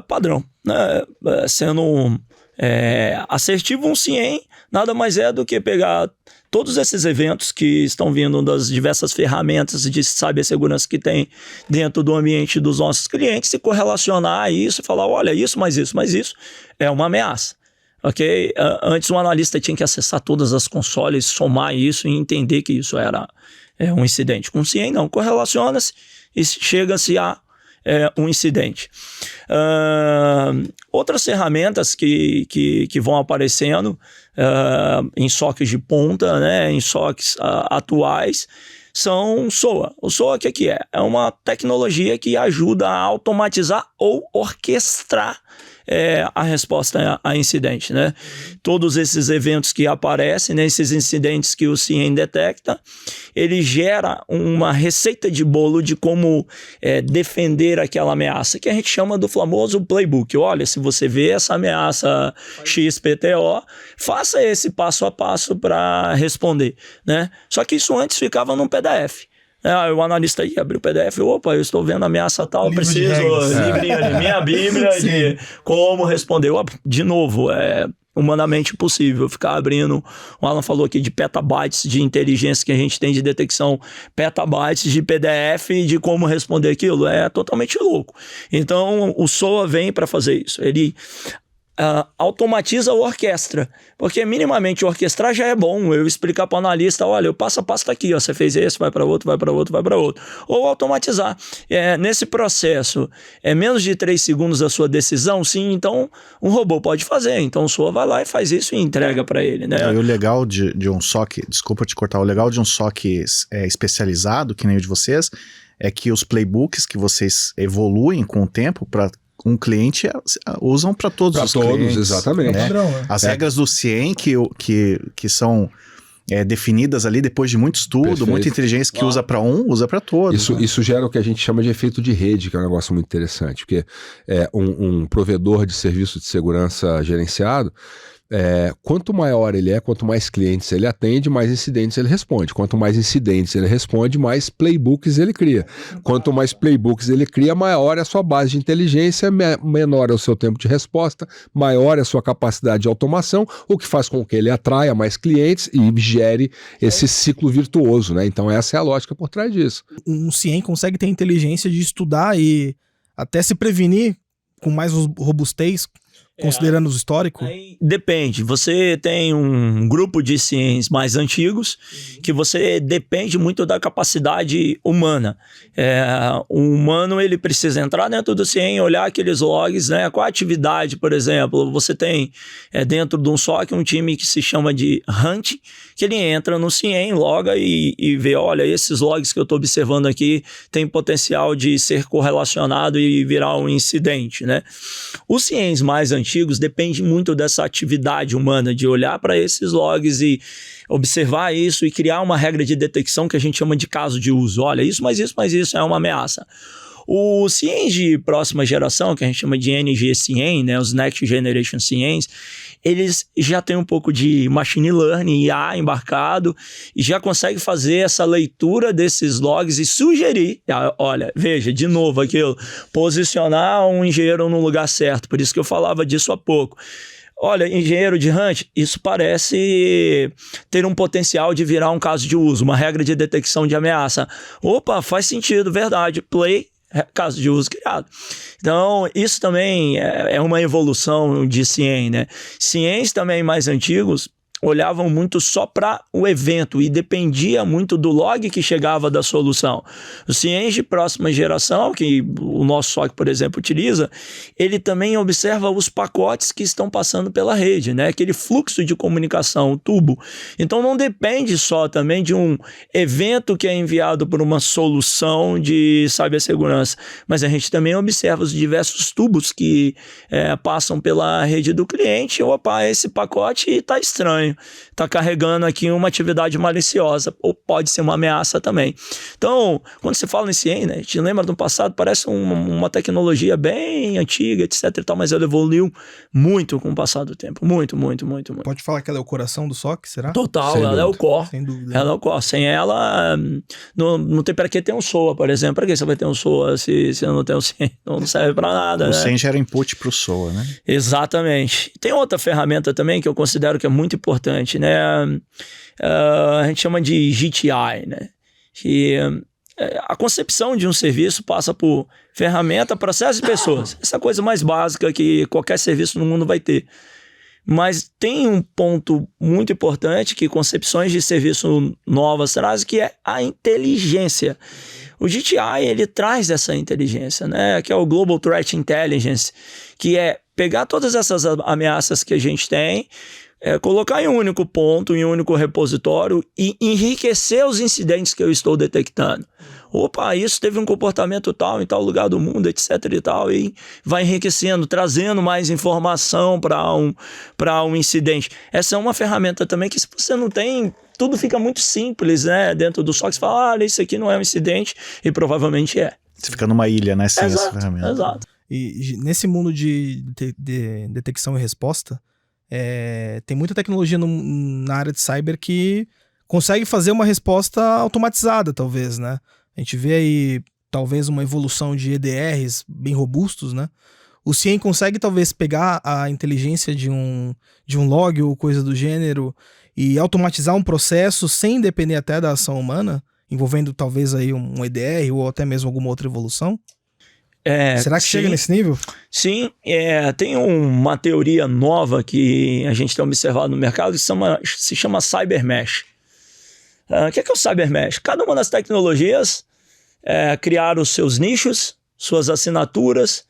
Padrão. Né? Sendo assertivo, um CIEM nada mais é do que pegar todos esses eventos que estão vindo das diversas ferramentas de cibersegurança que tem dentro do ambiente dos nossos clientes e correlacionar isso e falar, olha, isso, mas isso é uma ameaça. Ok? Antes o analista tinha que acessar todas as consoles, somar isso e entender que isso era um incidente. Com o CIEM não, correlaciona-se e chega-se a um incidente. Outras ferramentas que vão aparecendo em SOCs de ponta, né, em SOCs atuais, são SOA. O SOA o que é? É uma tecnologia que ajuda a automatizar ou orquestrar a resposta a incidente, né? Todos esses eventos que aparecem, né, esses incidentes que o CIEM detecta, ele gera uma receita de bolo de como defender aquela ameaça, que a gente chama do famoso playbook. Olha, se você vê essa ameaça XPTO, faça esse passo a passo para responder, né? Só que isso antes ficava num PDF. O analista ia abrir o PDF, opa, eu estou vendo ameaça tal, Livro de preciso, regras. livrinho ali, minha bíblia de como responder. De novo, humanamente impossível ficar abrindo, o Alan falou aqui de petabytes de inteligência que a gente tem de detecção, petabytes de PDF de como responder aquilo, é totalmente louco. Então, o SOA vem para fazer isso, ele automatiza a orquestra, porque minimamente orquestrar já é bom, eu explicar para o analista, olha, o passo a passo está aqui, ó, você fez esse, vai para outro, vai para outro, vai para outro, ou automatizar, nesse processo, menos de 3 segundos da sua decisão, sim, então um robô pode fazer, então o SOA vai lá e faz isso e entrega para ele, né? E o legal de um SOC, desculpa te cortar, o legal de um SOC especializado, que nem o de vocês, é que os playbooks que vocês evoluem com o tempo para um cliente usam para todos os clientes. Exatamente. Né? Padrão, né? As regras do CIEM que são definidas ali depois de muito estudo, Perfeito. muita inteligência que usa para usa para todos. Isso gera o que a gente chama de efeito de rede, que é um negócio muito interessante, porque um provedor de serviço de segurança gerenciado, quanto maior ele quanto mais clientes ele atende, mais incidentes ele responde. Quanto mais incidentes ele responde, mais playbooks ele cria. Quanto mais playbooks ele cria, maior é a sua base de inteligência, menor é o seu tempo de resposta, maior é a sua capacidade de automação, o que faz com que ele atraia mais clientes e gere esse ciclo virtuoso, né? Então essa é a lógica por trás disso. Um CIEM consegue ter a inteligência de estudar e até se prevenir com mais robustez, considerando os históricos? Depende. Você tem um grupo de CIEMs mais antigos que você depende muito da capacidade humana. O humano ele precisa entrar dentro do CIEM, olhar aqueles logs, né? Qual a atividade, por exemplo. Você tem dentro de um SOC um time que se chama de Hunt, que ele entra no CIEM, loga e vê, olha, esses logs que eu estou observando aqui tem potencial de ser correlacionado e virar um incidente, né? Os CIEMs mais antigos dependem muito dessa atividade humana, de olhar para esses logs e observar isso e criar uma regra de detecção que a gente chama de caso de uso. Olha, isso é uma ameaça. Os CIEMs de próxima geração, que a gente chama de NG-CIEM, né, os Next Generation CIEMs, eles já têm um pouco de machine learning, IA embarcado, e já conseguem fazer essa leitura desses logs e sugerir, olha, veja, de novo aquilo, posicionar um engenheiro no lugar certo, por isso que eu falava disso há pouco. Olha, engenheiro de Hunt, isso parece ter um potencial de virar um caso de uso, uma regra de detecção de ameaça. Opa, faz sentido, verdade, play, caso de uso criado. Então, isso também é uma evolução de CIEM, né? CIEMs também mais antigos olhavam muito só para o evento e dependia muito do log que chegava da solução. Os CIEMs de próxima geração, que o nosso SOC, por exemplo, utiliza, ele também observa os pacotes que estão passando pela rede, né? Aquele fluxo de comunicação, o tubo. Então, não depende só também de um evento que é enviado por uma solução de cibersegurança, mas a gente também observa os diversos tubos que passam pela rede do cliente. Opa, esse pacote está estranho. Está carregando aqui uma atividade maliciosa, ou pode ser uma ameaça também. Então, quando você fala em CIEM, né, a gente lembra do passado, parece uma tecnologia bem antiga, etc e tal, mas ela evoluiu muito com o passar do tempo. Muito. Pode falar que ela é o coração do SOC, será? Total, Sem ela é o core. Sem dúvida. Ela é o core. Sem ela, não tem para que ter um SOA, por exemplo. Para que você vai ter um SOA se não tem um CIEM? Não serve para nada, O né? CIEM gera input para o SOA, né? Exatamente. Tem outra ferramenta também que eu considero que é muito importante, né? A gente chama de GTI, né? Que a concepção de um serviço passa por ferramenta, processo e pessoas. Essa é a coisa mais básica que qualquer serviço no mundo vai ter. Mas tem um ponto muito importante que concepções de serviço novas trazem, que é a inteligência. O GTI, ele traz essa inteligência, né? Que é o Global Threat Intelligence, que é pegar todas essas ameaças que a gente tem, colocar em um único ponto, em um único repositório e enriquecer os incidentes que eu estou detectando. opa, isso teve um comportamento tal em tal lugar do mundo, etc e tal, e vai enriquecendo, trazendo mais informação para um incidente. Essa é uma ferramenta também que, se você não tem, tudo fica muito simples, né? Dentro do SOC, você fala, olha, isso aqui não é um incidente, e provavelmente é. Você fica numa ilha, né? Sem essa ferramenta. Exato. E nesse mundo de detecção e resposta, tem muita tecnologia na área de cyber que consegue fazer uma resposta automatizada, talvez, né? A gente vê aí, talvez, uma evolução de EDRs bem robustos, né? O CIEM consegue, talvez, pegar a inteligência de um log ou coisa do gênero e automatizar um processo sem depender até da ação humana, envolvendo, talvez, aí um EDR ou até mesmo alguma outra evolução? Será que chega nesse nível? Sim, tem uma teoria nova que a gente tem observado no mercado que se chama Cyber Mesh. O que é o Cyber Mesh? Cada uma das tecnologias criaram os seus nichos, suas assinaturas,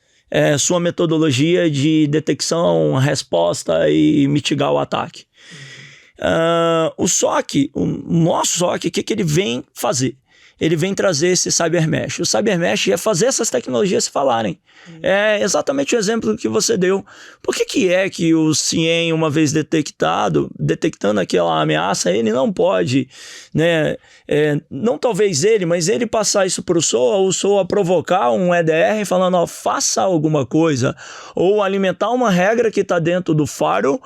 sua metodologia de detecção, resposta e mitigar o ataque. O SOC, o nosso SOC, o que ele vem fazer? Ele vem trazer esse Cyber Mesh. O Cyber Mesh é fazer essas tecnologias se falarem. É exatamente o exemplo que você deu. Por que é que o CIEM, uma vez detectando aquela ameaça, ele não pode, né? Não talvez ele, mas ele passar isso para o SOA, o SOA provocar um EDR falando, ó, faça alguma coisa, ou alimentar uma regra que está dentro do firewall,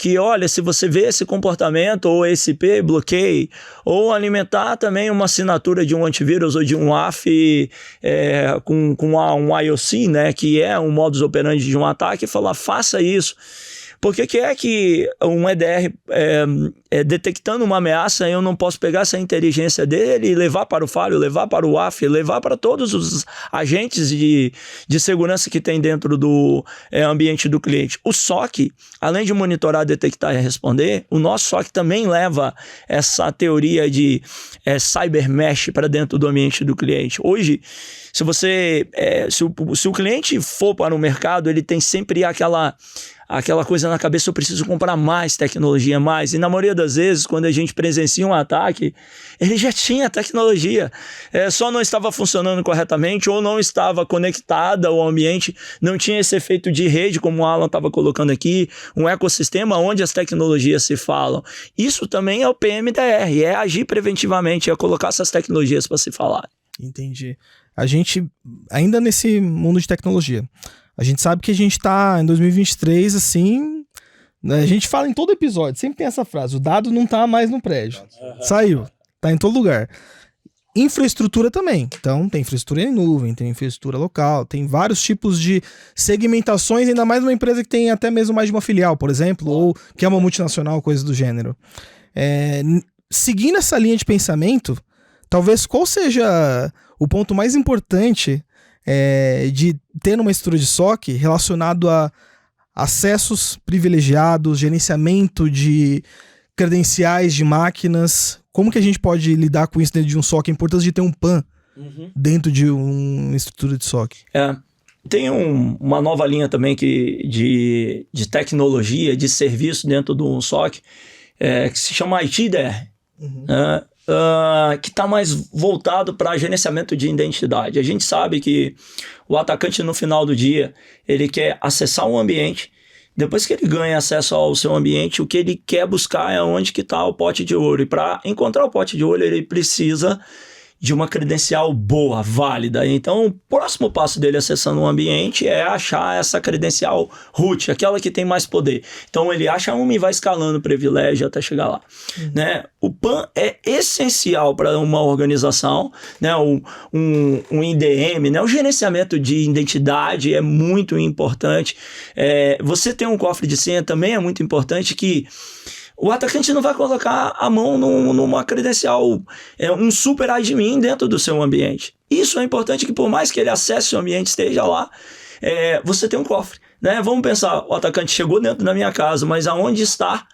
que, olha, se você vê esse comportamento ou esse IP, bloqueie. Ou alimentar também uma assinatura de um antivírus ou de um AF com um IOC, né, que é um modus operandi de um ataque, e falar, faça isso. Por que é que um EDR, detectando uma ameaça, eu não posso pegar essa inteligência dele e levar para o firewall, levar para o AF, levar para todos os agentes de segurança que tem dentro do ambiente do cliente? O SOC, além de monitorar, detectar e responder, o nosso SOC também leva essa teoria de cyber mesh para dentro do ambiente do cliente. Hoje, se o cliente for para o mercado, ele tem sempre aquela coisa na cabeça, eu preciso comprar mais tecnologia, mais. E na maioria das vezes, quando a gente presencia um ataque, ele já tinha tecnologia. Só não estava funcionando corretamente ou não estava conectada ao ambiente, não tinha esse efeito de rede, como o Alan estava colocando aqui, um ecossistema onde as tecnologias se falam. Isso também é o PMDR, é agir preventivamente, é colocar essas tecnologias para se falar. Entendi. A gente, ainda nesse mundo de tecnologia, a gente sabe que a gente tá em 2023, assim, a gente fala em todo episódio, sempre tem essa frase, o dado não tá mais no prédio. Saiu, tá em todo lugar. Infraestrutura também, então tem infraestrutura em nuvem, tem infraestrutura local, tem vários tipos de segmentações, ainda mais uma empresa que tem até mesmo mais de uma filial, por exemplo, ou que é uma multinacional, coisa do gênero. Seguindo essa linha de pensamento, talvez qual seja o ponto mais importante de ter uma estrutura de SOC relacionado a acessos privilegiados, gerenciamento de credenciais de máquinas? Como que a gente pode lidar com isso dentro de um SOC? A importância de ter um PAN dentro de uma estrutura de SOC. Tem uma nova linha também de tecnologia, de serviço dentro do SOC, que se chama ITDR. Que está mais voltado para gerenciamento de identidade. A gente sabe que o atacante, no final do dia, ele quer acessar um ambiente. Depois que ele ganha acesso ao seu ambiente, o que ele quer buscar é onde que está o pote de ouro. E para encontrar o pote de ouro, ele precisa de uma credencial boa, válida. Então, o próximo passo dele acessando um ambiente é achar essa credencial root, aquela que tem mais poder. Então, ele acha uma e vai escalando o privilégio até chegar lá. Né? O PAN é essencial para uma organização, né? Um IDM, né? O gerenciamento de identidade é muito importante. Você ter um cofre de senha também é muito importante, que o atacante não vai colocar a mão numa credencial, um super admin dentro do seu ambiente. Isso é importante, que por mais que ele acesse o ambiente, esteja lá, você tem um cofre. Né? Vamos pensar, o atacante chegou dentro da minha casa, mas aonde está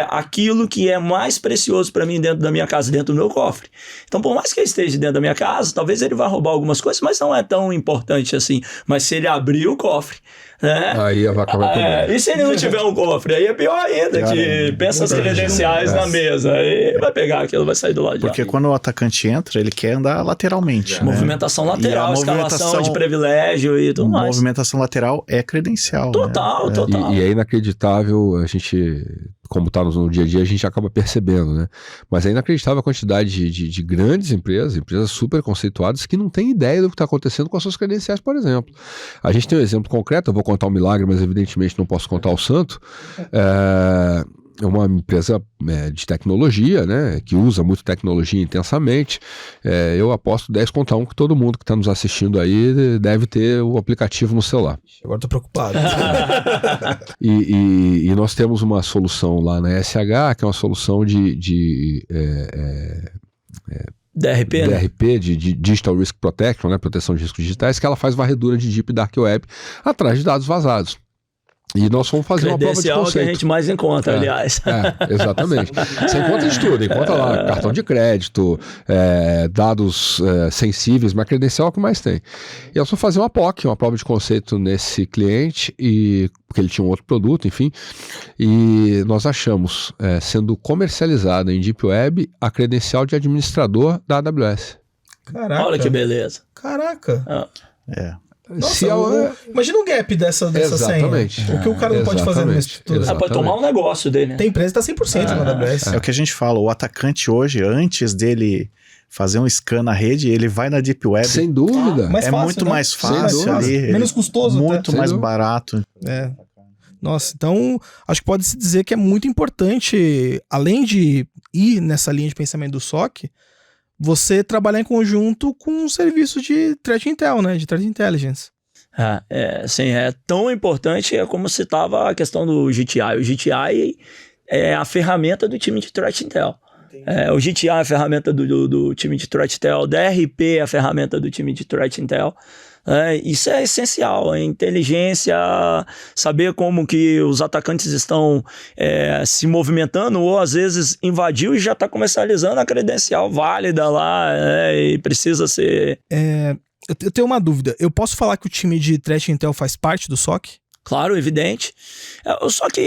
aquilo que é mais precioso para mim dentro da minha casa, dentro do meu cofre. Então, por mais que ele esteja dentro da minha casa, talvez ele vá roubar algumas coisas, mas não é tão importante assim. Mas se ele abrir o cofre, né? Aí a vaca vai comer. E se ele não tiver um cofre? Aí é pior ainda, pensa as credenciais na mesa, aí vai pegar aquilo, vai sair do lado de lá. Porque quando o atacante entra, ele quer andar lateralmente. Né? Movimentação lateral, escalação de privilégio e tudo mais. Movimentação lateral é credencial. Total, né? total. E é inacreditável, a gente, como está no dia a dia, a gente acaba percebendo, né? Mas é inacreditável a quantidade de grandes empresas super conceituadas, que não têm ideia do que está acontecendo com as suas credenciais, por exemplo. A gente tem um exemplo concreto, eu vou contar um milagre, mas evidentemente não posso contar o santo. É uma empresa de tecnologia, né, que usa muito tecnologia intensamente. Eu aposto 10 contra 1 que todo mundo que está nos assistindo aí deve ter o aplicativo no celular. Agora tô preocupado. E nós temos uma solução lá na SH, que é uma solução de DRP, né? DRP, de Digital Risk Protection, né, proteção de riscos digitais, que ela faz varredura de Deep Dark Web atrás de dados vazados. E nós fomos fazer uma prova de conceito. Que a gente mais encontra, aliás. Exatamente. Você encontra de tudo, encontra lá cartão de crédito, dados sensíveis, mas credencial é o que mais tem. E nós fomos fazer uma POC, uma prova de conceito nesse cliente, porque ele tinha um outro produto, enfim, e nós achamos, sendo comercializada em Deep Web, a credencial de administrador da AWS. Caraca. Olha que beleza. Caraca. Nossa, imagina um gap dessa Exatamente. senha. O que o cara não pode fazer numa estrutura. Pode tomar um negócio dele, né? Tem empresa que tá 100% na AWS. É o que a gente fala, o atacante hoje, antes dele fazer um scan na rede, ele vai na Deep Web. Sem dúvida. Muito mais fácil ali. Menos custoso. Muito mais barato. Nossa, então acho que pode-se dizer que é muito importante, além de ir nessa linha de pensamento do SOC, você trabalhar em conjunto com um serviço de Threat Intel, né? De Threat Intelligence. Sim, é tão importante como citava a questão do GTI. O GTI é a ferramenta do time de Threat Intel. O GTI é a ferramenta do time de Threat Intel. O DRP é a ferramenta do time de Threat Intel. Isso é essencial, a inteligência, saber como que os atacantes estão se movimentando, ou às vezes invadiu e já está comercializando a credencial válida lá, e precisa ser... Eu tenho uma dúvida, eu posso falar que o time de Threat Intel faz parte do SOC? Claro, evidente. O SOC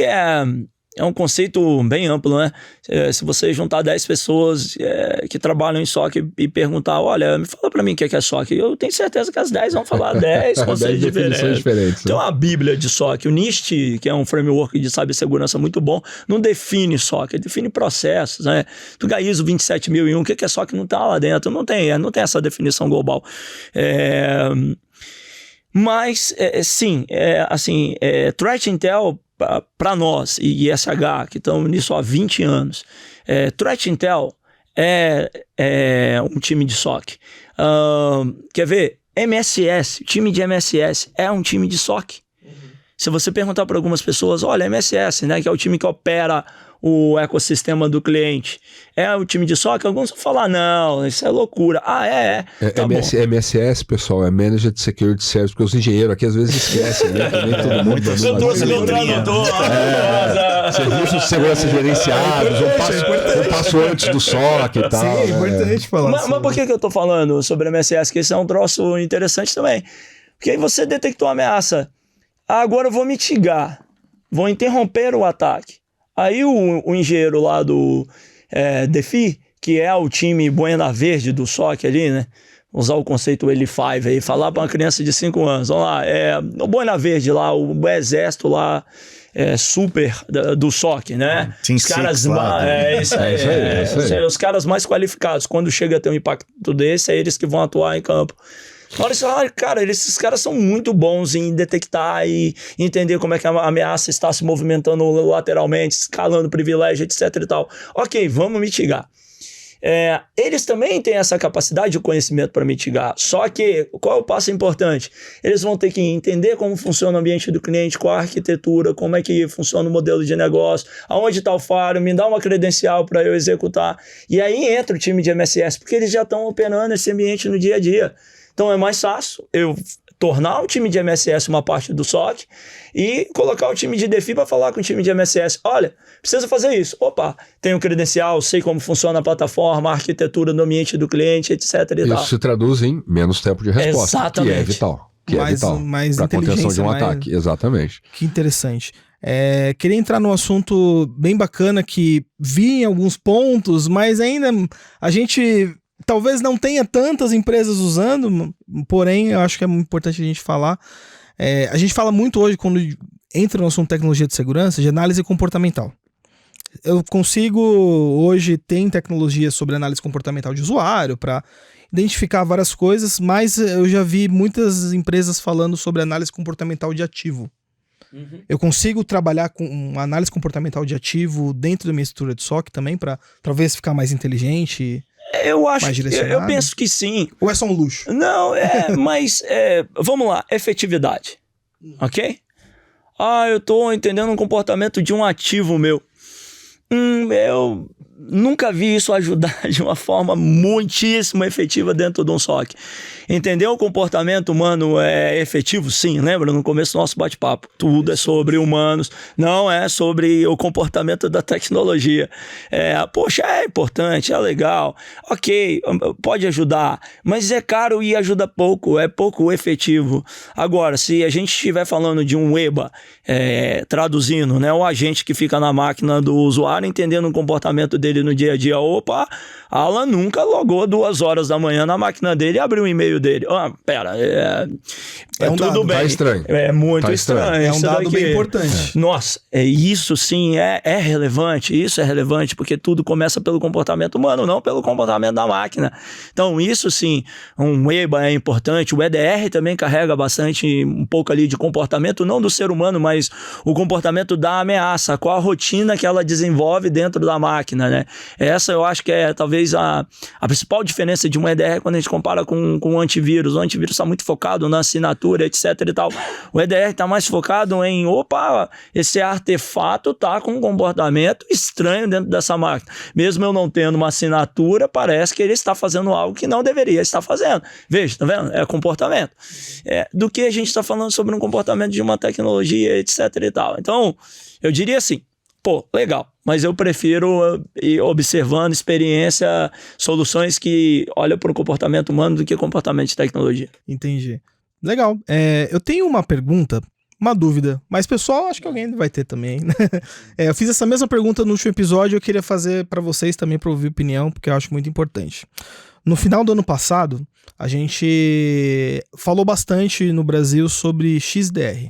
é um conceito bem amplo, né? Se você juntar 10 pessoas que trabalham em SOC e perguntar, olha, me fala pra mim o que é SOC, eu tenho certeza que as 10 vão falar 10 conceitos diferentes. Tem uma bíblia de SOC. O NIST, que é um framework de cibersegurança muito bom, não define SOC, ele define processos, né? Tu ISO 27001, o que é SOC não tá lá dentro, não tem essa definição global. Mas, sim, Threat Intel, para nós e SH, que estamos nisso há 20 anos, Threat Intel é um time de SOC. Quer ver? MSS, o time de MSS é um time de SOC. Se você perguntar para algumas pessoas, olha, MSS, né, que é o time que opera o ecossistema do cliente, é o time de SOC? Alguns vão falar, não, isso é loucura. Tá MSS, pessoal, é Managed Security Service, porque os engenheiros aqui às vezes esquecem, né? Eu trouxe meu tradutor. Serviços de segurança gerenciados, um passo antes do SOC e tal. Sim, é importante falar. Mas por que eu tô falando sobre MSS? Que esse é um troço interessante também. Porque aí você detectou a ameaça. Agora eu vou mitigar, vou interromper o ataque. Aí o engenheiro lá do DeFi, que é o time Buena Verde do SOC ali, né? Usar o conceito L5 aí, falar para uma criança de 5 anos. Vamos lá, o Buena Verde lá, o exército lá, super do SOC, né? Os caras os caras mais qualificados. Quando chega a ter um impacto desse, é eles que vão atuar em campo. Olha, cara, esses caras são muito bons em detectar e entender como é que a ameaça está se movimentando lateralmente, escalando privilégio, etc e tal. Ok, vamos mitigar. Eles também têm essa capacidade de conhecimento para mitigar, só que qual é o passo importante? Eles vão ter que entender como funciona o ambiente do cliente, qual a arquitetura, como é que funciona o modelo de negócio, aonde está o firewall, me dá uma credencial para eu executar. E aí entra o time de MSS, porque eles já estão operando esse ambiente no dia a dia. Então é mais fácil eu tornar o time de MSS uma parte do SOC e colocar o time de DeFi para falar com o time de MSS. Olha, precisa fazer isso. Opa, tenho credencial, sei como funciona a plataforma, a arquitetura do ambiente do cliente, etc. E tal. Isso se traduz em menos tempo de resposta, Exatamente. que é vital. Que é vital para a contenção de um ataque. Exatamente. Que interessante. Queria entrar num assunto bem bacana que vi em alguns pontos, mas ainda a gente talvez não tenha tantas empresas usando, porém eu acho que é muito importante a gente falar. A gente fala muito hoje, quando entra no assunto tecnologia de segurança, de análise comportamental. Eu consigo hoje ter tecnologia sobre análise comportamental de usuário para identificar várias coisas, mas eu já vi muitas empresas falando sobre análise comportamental de ativo. Uhum. Eu consigo trabalhar com uma análise comportamental de ativo dentro da minha estrutura de SOC também, para talvez ficar mais inteligente? Eu acho, eu penso que sim. Ou é só um luxo? Não, mas vamos lá, efetividade, ok? Eu tô entendendo um comportamento de um ativo meu. Eu nunca vi isso ajudar de uma forma muitíssimo efetiva dentro de um SOC. Entender o comportamento humano é efetivo? Sim, lembra? No começo do nosso bate-papo. Tudo é sobre humanos, não é sobre o comportamento da tecnologia. Poxa, é importante, é legal, ok, pode ajudar, mas é caro e ajuda pouco, é pouco efetivo. Agora, se a gente estiver falando de um EBA, traduzindo, né, o agente que fica na máquina do usuário, entendendo o comportamento dele no dia a dia, Alan nunca logou 2 horas da manhã na máquina dele e abriu o e-mail dele. Pera, um tudo dado, bem. Tá estranho. É muito estranho. É um dado bem importante. Nossa, isso sim é relevante. Isso é relevante porque tudo começa pelo comportamento humano, não pelo comportamento da máquina. Então, isso sim, um EBA é importante. O EDR também carrega bastante, um pouco ali de comportamento, não do ser humano, mas o comportamento da ameaça, qual a rotina que ela desenvolve dentro da máquina, né? Essa eu acho que é talvez a principal diferença de um EDR quando a gente compara com o antivírus. O antivírus está muito focado na assinatura, etc e tal. O EDR está mais focado em, esse artefato está com um comportamento estranho dentro dessa máquina. Mesmo eu não tendo uma assinatura, parece que ele está fazendo algo que não deveria estar fazendo. Veja, tá vendo? É comportamento. Do que a gente está falando sobre um comportamento de uma tecnologia, etc e tal. Então, eu diria assim, legal, mas eu prefiro ir observando experiência, soluções que olham para o comportamento humano do que comportamento de tecnologia. Entendi. Legal. Eu tenho uma pergunta, uma dúvida, mas pessoal, acho que alguém vai ter também, né? Eu fiz essa mesma pergunta no último episódio, eu queria fazer para vocês também, para ouvir opinião, porque eu acho muito importante. No final do ano passado, a gente falou bastante no Brasil sobre XDR.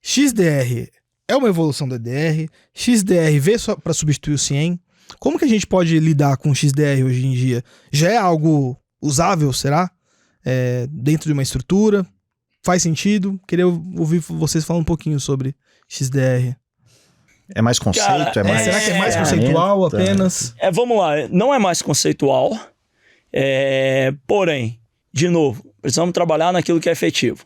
XDR é uma evolução do EDR, XDR veio só para substituir o CIEM. Como que a gente pode lidar com o XDR hoje em dia? Já é algo usável, será? Dentro de uma estrutura? Faz sentido? Queria ouvir vocês falar um pouquinho sobre XDR. É mais conceito? Será que é mais conceitual apenas? Vamos lá, não é mais conceitual, porém, de novo, precisamos trabalhar naquilo que é efetivo.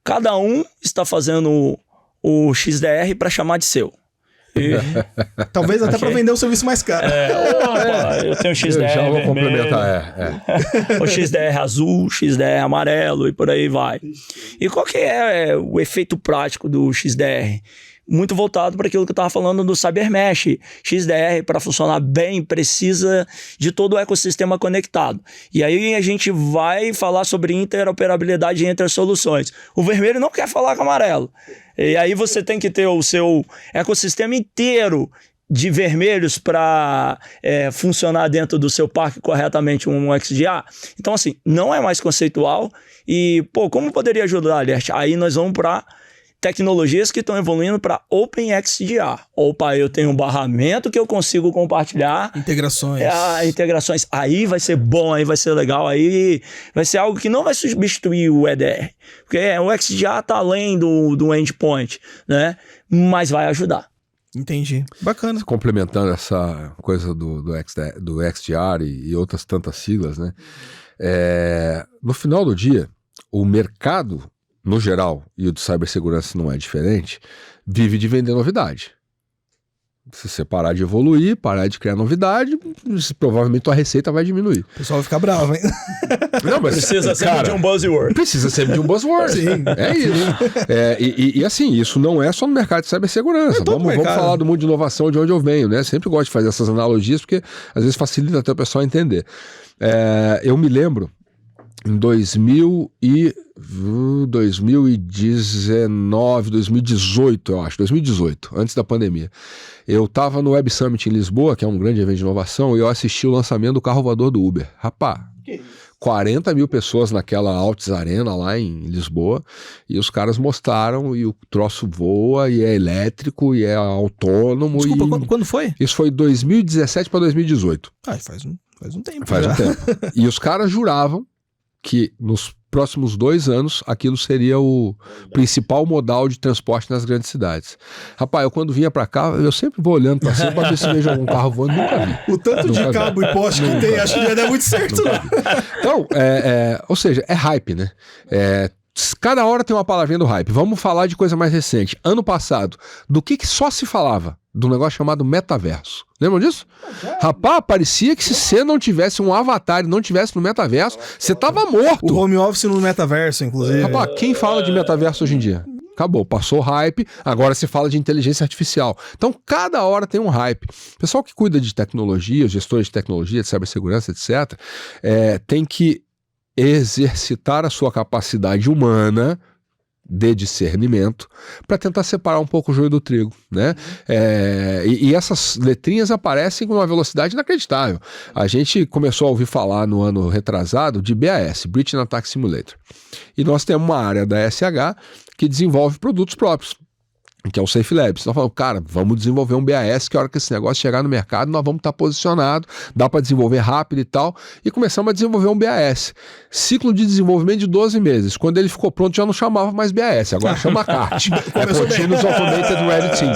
Cada um está fazendo o XDR para chamar de seu. Talvez até para vender o serviço mais caro. Eu tenho XDR já vou vermelho, complementar. o XDR azul, XDR amarelo e por aí vai. E qual que é o efeito prático do XDR? Muito voltado para aquilo que eu estava falando do CyberMesh. XDR, para funcionar bem, precisa de todo o ecossistema conectado. E aí a gente vai falar sobre interoperabilidade entre as soluções. O vermelho não quer falar com o amarelo. E aí você tem que ter o seu ecossistema inteiro de vermelhos para funcionar dentro do seu parque corretamente um XDR. Então, assim, não é mais conceitual. E, como poderia ajudar, Alert? Aí nós vamos para tecnologias que estão evoluindo para OpenXDR. Eu tenho um barramento que eu consigo compartilhar. Integrações. Aí vai ser bom, aí vai ser legal, aí vai ser algo que não vai substituir o EDR. Porque o XDR está além do endpoint, né? Mas vai ajudar. Entendi. Bacana. Complementando essa coisa do XDR e outras tantas siglas, né? No final do dia, o mercado no geral, e o de cibersegurança não é diferente, vive de vender novidade. Se você parar de evoluir, parar de criar novidade, provavelmente tua receita vai diminuir. O pessoal vai ficar bravo, hein? Não, mas, Precisa sempre de um buzzword. Precisa sempre de um buzzword. Sim. É isso. E assim, isso não é só no mercado de cibersegurança. Vamos falar do mundo de inovação de onde eu venho, né? Sempre gosto de fazer essas analogias, porque às vezes facilita até o pessoal entender. Eu me lembro, em 2018, eu acho, 2018, antes da pandemia. Eu estava no Web Summit em Lisboa, que é um grande evento de inovação, e eu assisti o lançamento do carro voador do Uber. Rapaz, 40 mil pessoas naquela Altis Arena lá em Lisboa, e os caras mostraram, e o troço voa, e é elétrico, e é autônomo. Desculpa, quando foi? Isso foi 2017 para 2018. Faz um tempo. Faz um tempo. E os caras juravam que nos próximos 2 anos aquilo seria o principal modal de transporte nas grandes cidades. Rapaz, eu quando vinha pra cá, eu sempre vou olhando pra cima pra ver se vejo algum carro voando, nunca vi. O tanto de cabo e poste que tem, acho que não ia dar muito certo, não. Então, ou seja, é hype, né? Cada hora tem uma palavrinha do hype. Vamos falar de coisa mais recente. Ano passado, do que só se falava? Do negócio chamado metaverso. Lembram disso? Rapaz, parecia que se você não tivesse um avatar e não tivesse no metaverso, você tava morto. O home office no metaverso, inclusive. Rapaz, quem fala de metaverso hoje em dia? Acabou, passou o hype, agora se fala de inteligência artificial. Então, cada hora tem um hype. O pessoal que cuida de tecnologia, os gestores de tecnologia, de cibersegurança, etc., tem que exercitar a sua capacidade humana de discernimento para tentar separar um pouco o joio do trigo, né? E essas letrinhas aparecem com uma velocidade inacreditável. A gente começou a ouvir falar no ano retrasado de BAS, Breach and Attack Simulator. E nós temos uma área da SH que desenvolve produtos próprios, que é o Safe Labs. Nós falamos, cara, vamos desenvolver um BAS que a hora que esse negócio chegar no mercado, nós vamos estar posicionados, dá para desenvolver rápido e tal, e começamos a desenvolver um BAS. Ciclo de desenvolvimento de 12 meses. Quando ele ficou pronto, já não chamava mais BAS, agora chama CART. Continuous Automated Red Team.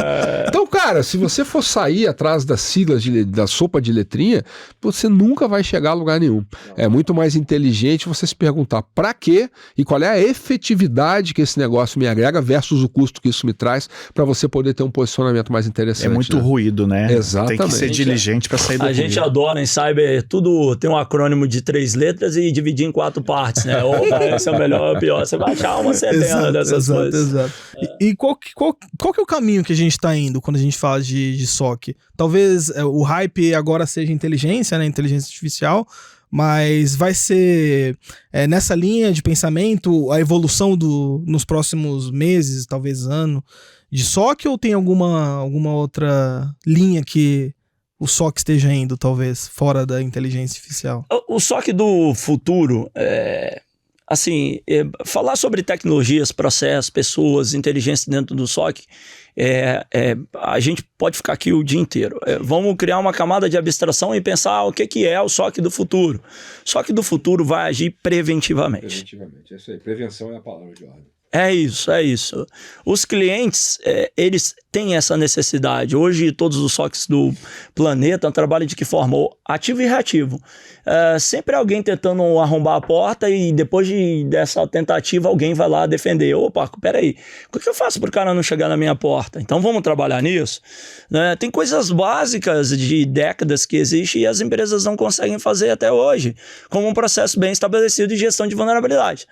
Então, cara, se você for sair atrás das siglas da sopa de letrinha, você nunca vai chegar a lugar nenhum. É muito mais inteligente você se perguntar para quê e qual é a efetividade que esse negócio me agrega versus o custo que isso me traz, para você poder ter um posicionamento mais interessante. É muito ruído, né? Exatamente. Tem que ser diligente para sair do ruído. A gente adora em cyber, tudo tem um acrônimo de 3 letras e dividir em 4 partes, né? Ou esse é o melhor ou o pior. Você vai achar uma centena dessas coisas. Exato. E qual que é o caminho que a gente está indo quando a gente fala de SOC? Talvez o hype agora seja inteligência, né? Inteligência artificial, mas vai ser nessa linha de pensamento a evolução nos próximos meses, talvez ano, de SOC, ou tem alguma outra linha que o SOC esteja indo, talvez, fora da inteligência artificial? O SOC do futuro, falar sobre tecnologias, processos, pessoas, inteligência dentro do SOC, a gente pode ficar aqui o dia inteiro. Vamos criar uma camada de abstração e pensar o que é o SOC do futuro. O SOC do futuro vai agir preventivamente. Preventivamente, é isso aí. Prevenção é a palavra de ordem. É isso. Os clientes, eles têm essa necessidade. Hoje, todos os SOCs do planeta trabalham de que forma? Ativo e reativo. Sempre alguém tentando arrombar a porta e depois dessa tentativa, alguém vai lá defender. Opa, peraí, o que eu faço para o cara não chegar na minha porta? Então, vamos trabalhar nisso? Tem coisas básicas de décadas que existem e as empresas não conseguem fazer até hoje, como um processo bem estabelecido de gestão de vulnerabilidade.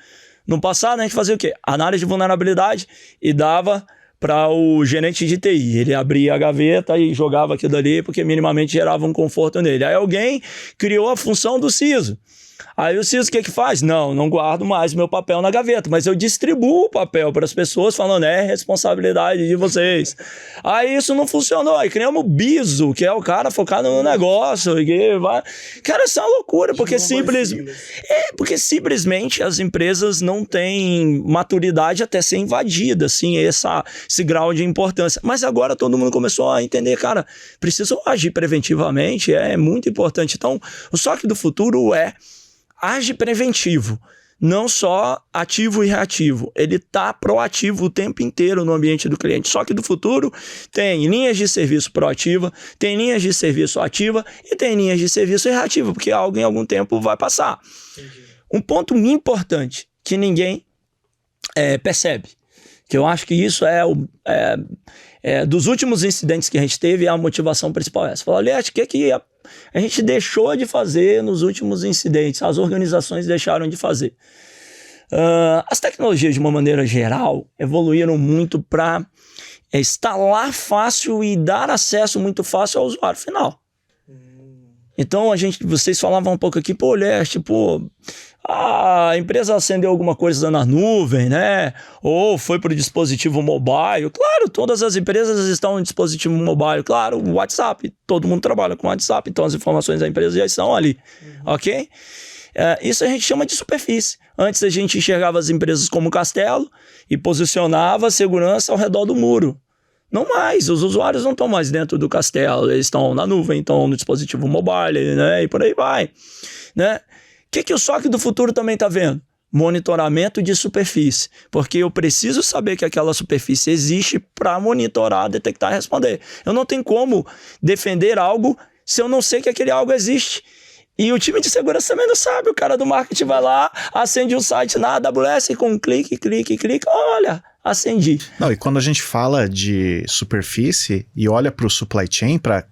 No passado, a gente fazia o quê? Análise de vulnerabilidade e dava para o gerente de TI. Ele abria a gaveta e jogava aquilo ali porque minimamente gerava um conforto nele. Aí alguém criou a função do CISO. Aí o CISO o que faz? Não guardo mais meu papel na gaveta, mas eu distribuo o papel para as pessoas falando, é responsabilidade de vocês. Aí isso não funcionou, aí criamos o BISO, que é o cara focado no negócio. Cara, isso é uma loucura, porque simplesmente as empresas não têm maturidade até ser invadida, assim, esse grau de importância. Mas agora todo mundo começou a entender, cara, preciso agir preventivamente, é muito importante. Então, o SOC do futuro age preventivo, não só ativo e reativo. Ele está proativo o tempo inteiro no ambiente do cliente. Só que do futuro tem linhas de serviço proativa, tem linhas de serviço ativa e tem linhas de serviço reativa, porque algo em algum tempo vai passar. Entendi. Um ponto importante que ninguém percebe, Que eu acho que isso dos últimos incidentes que a gente teve, a motivação principal é essa. Falar, Liette, o que a gente deixou de fazer nos últimos incidentes? As organizações deixaram de fazer. As tecnologias, de uma maneira geral, evoluíram muito para instalar fácil e dar acesso muito fácil ao usuário final. Então, vocês falavam um pouco aqui, pô, Liette, a empresa acendeu alguma coisa na nuvem, né? Ou foi para o dispositivo mobile. Claro, todas as empresas estão em dispositivo mobile. Claro, o WhatsApp, todo mundo trabalha com WhatsApp, então as informações da empresa já estão ali, ok? Isso a gente chama de superfície. Antes a gente enxergava as empresas como castelo e posicionava a segurança ao redor do muro. Não mais, os usuários não estão mais dentro do castelo, eles estão na nuvem, estão no dispositivo mobile, né? E por aí vai, né? O que o SOC do futuro também está vendo? Monitoramento de superfície, porque eu preciso saber que aquela superfície existe para monitorar, detectar e responder. Eu não tenho como defender algo se eu não sei que aquele algo existe. E o time de segurança também não sabe. O cara do marketing vai lá, acende um site na AWS com um clique, olha, acendi. Não, e quando a gente fala de superfície e olha para o supply chain, para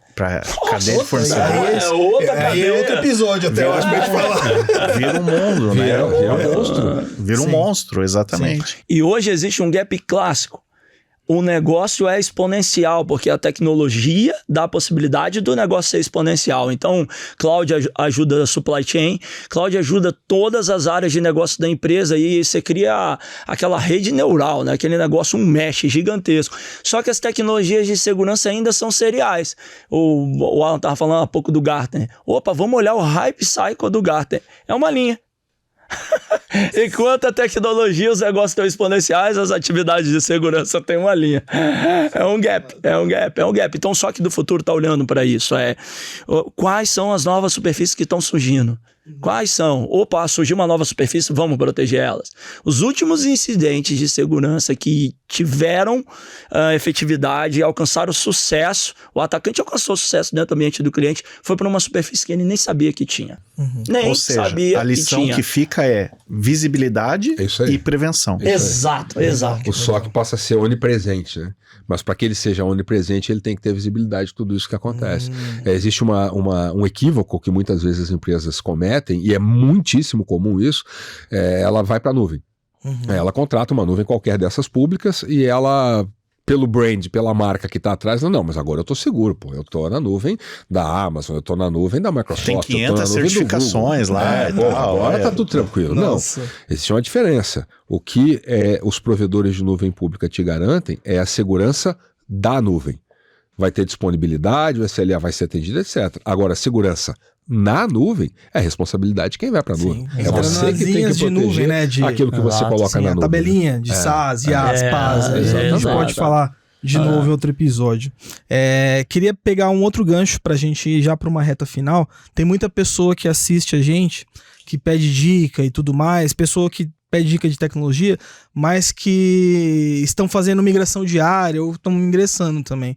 cadeia de fornecedores, é outro episódio até, eu acho, pra gente falar. Vira um mundo, né? Vira um monstro. Vira um monstro, exatamente. Sim. E hoje existe um gap clássico. O negócio é exponencial, porque a tecnologia dá a possibilidade do negócio ser exponencial. Então, cloud ajuda a supply chain, cloud ajuda todas as áreas de negócio da empresa e você cria aquela rede neural, né? Aquele negócio, um mesh gigantesco. Só que as tecnologias de segurança ainda são seriais. O Alan estava falando há pouco do Gartner. Opa, vamos olhar o Hype Cycle do Gartner. É uma linha. Enquanto a tecnologia, os negócios estão exponenciais, as atividades de segurança têm uma linha. É um gap. Então o SOC do futuro está olhando para isso. Quais são as novas superfícies que estão surgindo? Quais são? Opa, surgiu uma nova superfície, vamos proteger elas. Os últimos incidentes de segurança que tiveram efetividade e alcançaram sucesso, o atacante alcançou sucesso dentro do ambiente do cliente, foi para uma superfície que ele nem sabia que tinha. Nem Ou seja, sabia a lição que fica é visibilidade e prevenção. Exato. O SOC passa a ser onipresente, né? Mas para que ele seja onipresente, ele tem que ter visibilidade de tudo isso que acontece. Existe um equívoco que muitas vezes as empresas cometem, e é muitíssimo comum isso, ela vai para a nuvem. Ela contrata uma nuvem qualquer dessas públicas e ela, pelo brand, pela marca que está atrás, não, mas agora eu estou seguro, pô, eu estou na nuvem da Amazon, eu estou na nuvem da Microsoft. Tem 500 certificações lá. Agora está tudo tranquilo. Nossa. Não, existe uma diferença. O que os provedores de nuvem pública te garantem é a segurança da nuvem. Vai ter disponibilidade, o SLA vai ser atendido, etc. Agora, a segurança na nuvem é responsabilidade de quem vai para a nuvem. É você que tem que proteger nuvem, né, aquilo que você coloca na nuvem. A tabelinha de SaaS, IaaS, PaaS. A gente pode falar de novo em outro episódio. Queria pegar um outro gancho para a gente ir já para uma reta final. Tem muita pessoa que assiste a gente, que pede dica e tudo mais, pessoa que pede dica de tecnologia, mas que estão fazendo migração diária ou estão ingressando também.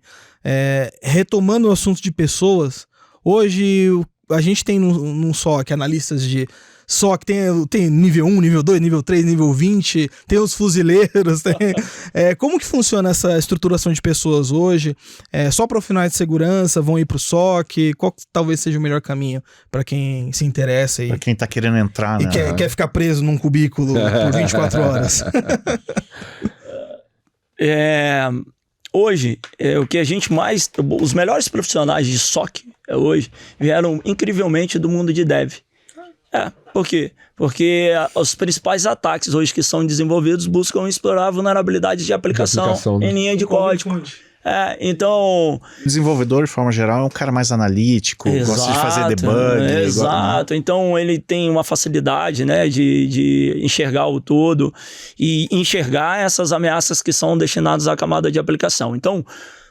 Retomando o assunto de pessoas, hoje a gente tem num SOC analistas de SOC, tem nível 1, nível 2, nível 3, nível 20, tem os fuzileiros, como que funciona essa estruturação de pessoas hoje? Só profissionais de segurança vão ir para o SOC? Qual que talvez seja o melhor caminho para quem se interessa? Para quem está querendo entrar, e né? quer ficar preso num cubículo por 24 horas. Hoje, o que a gente mais... Os melhores profissionais de SOC hoje vieram incrivelmente do mundo de dev. Por quê? Porque os principais ataques hoje que são desenvolvidos buscam explorar vulnerabilidades de aplicação em linha de código. Então... O desenvolvedor, de forma geral, é um cara mais analítico, gosta de fazer debug. Exato. Então, ele tem uma facilidade, né, de enxergar o todo e enxergar essas ameaças que são destinadas à camada de aplicação. Então,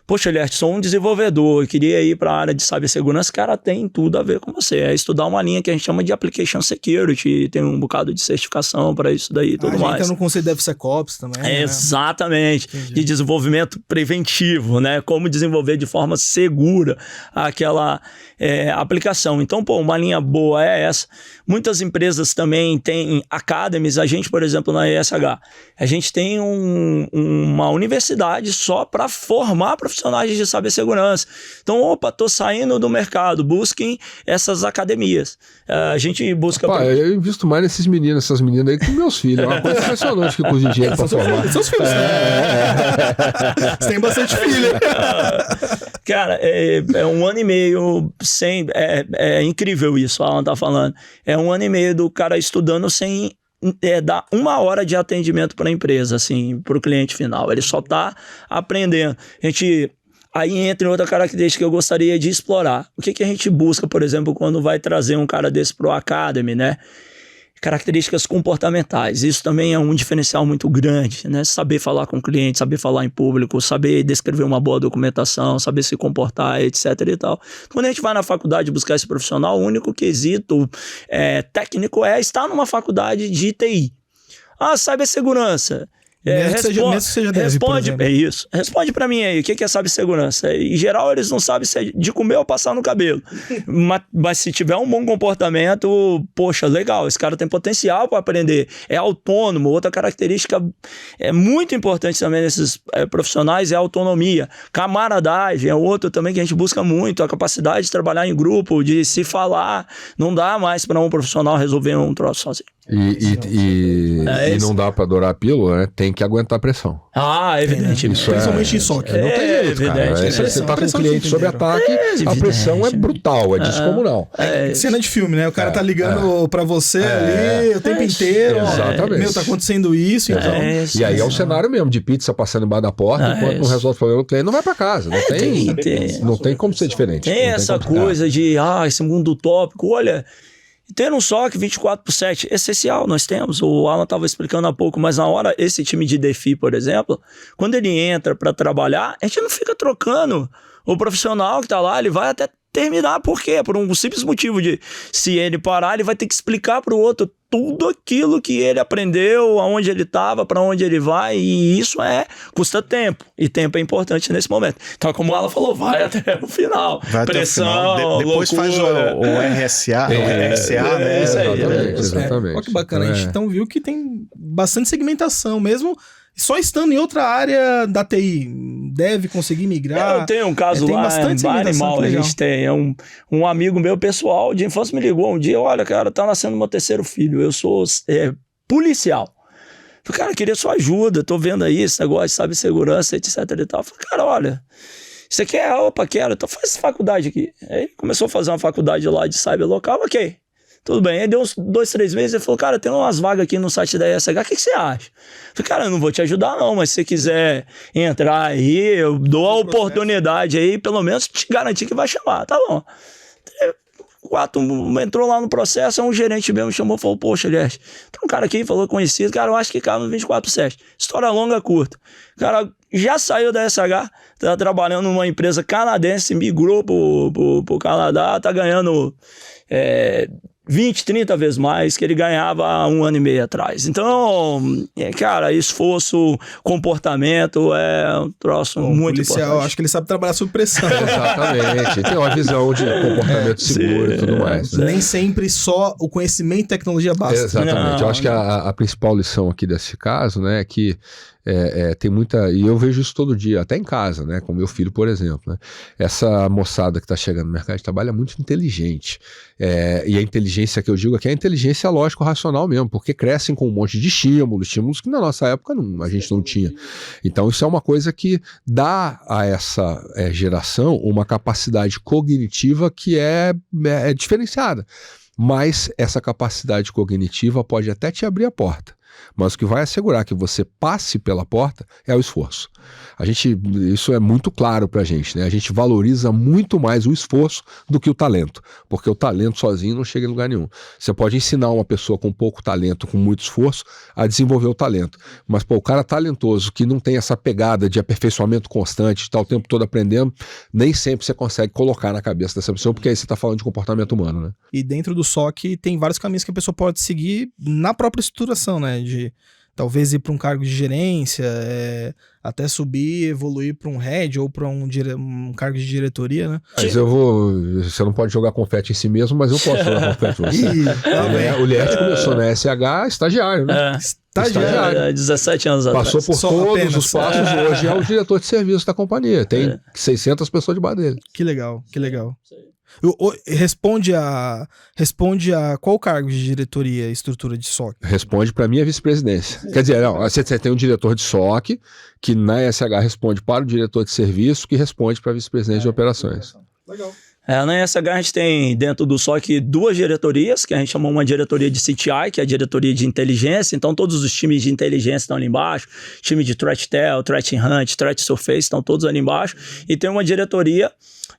poxa, Elias, sou um desenvolvedor, queria ir para a área de cibersegurança, cara, tem tudo a ver com você. É estudar uma linha que a gente chama de Application Security, tem um bocado de certificação para isso daí e tudo mais. Entra no conceito de DevSecOps também. É, exatamente. Entendi. De desenvolvimento preventivo, né? Como desenvolver de forma segura aquela aplicação. Então, pô, uma linha boa é essa. Muitas empresas também têm academies. A gente, por exemplo, na ESH, a gente tem uma universidade só para formar profissionais de cibersegurança. Então, opa, tô saindo do mercado, busquem essas academias. A gente busca... Eu invisto mais nesses meninos, essas meninas aí que meus filhos. É uma coisa impressionante que custa de dinheiro para formar. Seus filhos, Você tem bastante filho. Cara, é 1 ano e meio sem... É incrível isso, o Alan tá falando. É 1 ano e meio do cara estudando sem... dar 1 hora de atendimento para a empresa, assim, para o cliente final. Ele só está aprendendo. Aí entra em outra característica que eu gostaria de explorar. O que a gente busca, por exemplo, quando vai trazer um cara desse pro Academy, né? Características comportamentais. Isso também é um diferencial muito grande, né? Saber falar com o cliente, saber falar em público, saber descrever uma boa documentação, saber se comportar, etc. e tal. Quando a gente vai na faculdade buscar esse profissional, o único quesito técnico é estar numa faculdade de TI. Cibersegurança. Mesmo que seja dev, por exemplo. É isso. Responde pra mim aí, o que é cibersegurança? Em geral, eles não sabem se é de comer ou passar no cabelo. mas se tiver um bom comportamento, poxa, legal, esse cara tem potencial para aprender. É autônomo. Outra característica muito importante também nesses profissionais é a autonomia. Camaradagem é outro também que a gente busca muito. A capacidade de trabalhar em grupo, de se falar. Não dá mais para um profissional resolver um troço sozinho. E não dá para adorar a pílula, né? Tem que aguentar a pressão. Evidente. Principalmente em SOC. Não tem jeito, cara. Você tá com o cliente sob ataque, a pressão é brutal, é descomunal. Cena de filme, né? O cara tá ligando pra você ali o tempo inteiro. Exatamente. Tá acontecendo isso, então... E aí é o cenário mesmo, de pizza passando embaixo da porta, enquanto não resolve o problema do cliente, não vai pra casa. Não tem como ser diferente. Tem essa coisa de, esse mundo utópico, olha... Ter um SOC 24/7 é essencial, nós temos. O Alan estava explicando há pouco, mas na hora, esse time de DeFi, por exemplo, quando ele entra para trabalhar, a gente não fica trocando. O profissional que está lá, ele vai até terminar. Por quê? Por um simples motivo de, se ele parar, ele vai ter que explicar para o outro tudo aquilo que ele aprendeu, aonde ele estava, para onde ele vai, e isso custa tempo, e tempo é importante nesse momento. Então, como o Alan falou, vai até o final. Vai pressão, até o final. Depois faz o RSA, né? Isso aí. Exatamente. Olha que bacana, a gente então viu que tem bastante segmentação, mesmo só estando em outra área da TI, deve conseguir migrar. Eu tenho um caso tem lá, bastante animal, a gente tem. Um amigo meu pessoal de infância me ligou um dia, olha, cara, tá nascendo meu 3º filho, eu sou policial. Falei, cara, queria sua ajuda, tô vendo aí esse negócio de cibersegurança, etc e tal. Falei, cara, olha, você quer? Opa, quero, então faz faculdade aqui. Aí começou a fazer uma faculdade lá de cyber local, ok. Tudo bem, aí deu uns 2, 3 meses, ele falou, cara, tem umas vagas aqui no site da ESH, o que você acha? Eu falei, cara, eu não vou te ajudar não, mas se você quiser entrar aí, eu dou a oportunidade aí, pelo menos te garantir que vai chamar, tá bom. 4 entrou lá no processo, um gerente meu me chamou e falou, poxa, Elias, tem um cara aqui, falou conhecido, cara, eu acho que cabe no 24/7. História longa, curta. O cara já saiu da ESH, tá trabalhando numa empresa canadense, migrou pro Canadá, tá ganhando 20, 30 vezes mais que ele ganhava há 1 ano e meio atrás. Então, cara, esforço, comportamento é um troço muito importante. Acho que ele sabe trabalhar sob pressão. Exatamente. Tem uma visão de comportamento seguro e tudo mais. Né? Nem sempre só o conhecimento e tecnologia basta. Exatamente. Eu acho que a principal lição aqui desse caso, né, é que tem muita, e eu vejo isso todo dia, até em casa, né, com meu filho, por exemplo, né, essa moçada que está chegando no mercado de trabalho é muito inteligente, e a inteligência que eu digo aqui é a inteligência lógico-racional mesmo, porque crescem com um monte de estímulos que na nossa época a gente não tinha. Então isso é uma coisa que dá a essa geração uma capacidade cognitiva que é diferenciada, mas essa capacidade cognitiva pode até te abrir a porta. Mas o que vai assegurar que você passe pela porta é o esforço. Isso é muito claro pra gente, né? A gente valoriza muito mais o esforço do que o talento, porque o talento sozinho não chega em lugar nenhum. Você pode ensinar uma pessoa com pouco talento, com muito esforço, a desenvolver o talento. Mas, pô, o cara talentoso que não tem essa pegada de aperfeiçoamento constante, de estar o tempo todo aprendendo, nem sempre você consegue colocar na cabeça dessa pessoa, porque aí você tá falando de comportamento humano, né? E dentro do SOC tem vários caminhos que a pessoa pode seguir na própria estruturação, né? De talvez ir para um cargo de gerência, até subir, evoluir para um head ou para um cargo de diretoria, né? Mas você não pode jogar confete em si mesmo, mas eu posso jogar confete em você. O Liette começou na SH estagiário, né? Estagiário. 17 anos atrás. Passou por todos os passos, hoje é o diretor de serviço da companhia. Tem 600 pessoas debaixo dele. Que legal, que legal. Responde a qual cargo de diretoria e estrutura de SOC? Responde para mim a vice-presidência. Quer dizer, não, você tem um diretor de SOC, que na SH responde para o diretor de serviço, que responde para a vice-presidente de operações. Legal. Na SH a gente tem dentro do SOC 2 diretorias, que a gente chama uma diretoria de CTI, que é a diretoria de inteligência. Então todos os times de inteligência estão ali embaixo, time de Threat Intel, Threat Hunt, Threat Surface, estão todos ali embaixo. E tem uma diretoria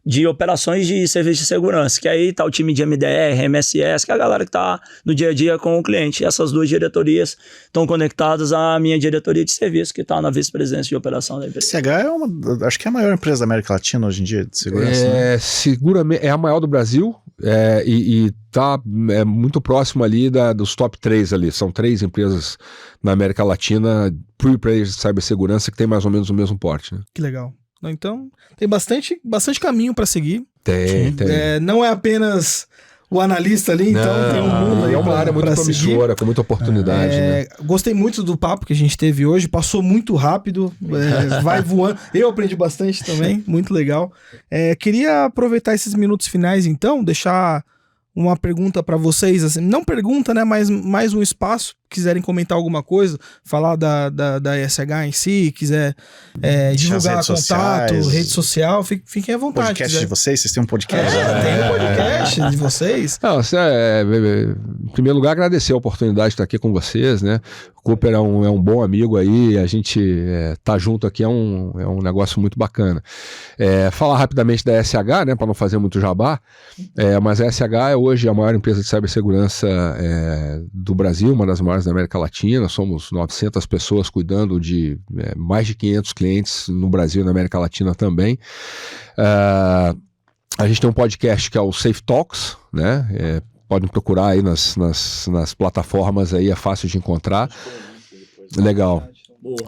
de operações de serviço de segurança, que aí tá o time de MDR, MSS, que é a galera que tá no dia a dia com o cliente. E essas 2 diretorias estão conectadas à minha diretoria de serviço, que tá na vice-presidência de operação da empresa. SH acho que é a maior empresa da América Latina hoje em dia de segurança. Seguramente é a maior do Brasil e tá muito próximo ali dos top 3 ali. São 3 empresas na América Latina, players de cibersegurança, que tem mais ou menos o mesmo porte, né? Que legal. Então, tem bastante caminho para seguir. Tem. Não é apenas o analista ali, então tem um mundo aí. É uma área muito promissora, com muita oportunidade. Né? Gostei muito do papo que a gente teve hoje, passou muito rápido, vai voando. Eu aprendi bastante também, muito legal. Queria aproveitar esses minutos finais, então, deixar uma pergunta para vocês, assim, não pergunta, né, mas mais um espaço, quiserem comentar alguma coisa, falar da SH em si, quiser divulgar contato, rede social, fiquem à vontade. Podcast de vocês têm um podcast? Tem um podcast de vocês. Não, em primeiro lugar, agradecer a oportunidade de estar aqui com vocês, né? O Cooper é um bom amigo aí, a gente tá junto aqui, é um negócio muito bacana. Falar rapidamente da SH, né, para não fazer muito jabá, mas a SH é hoje a maior empresa de cibersegurança do Brasil, uma das maiores da América Latina. Somos 900 pessoas cuidando de mais de 500 clientes no Brasil e na América Latina também. A gente tem um podcast que é o Safe Talks, né? Podem procurar aí nas plataformas, aí é fácil de encontrar. Legal.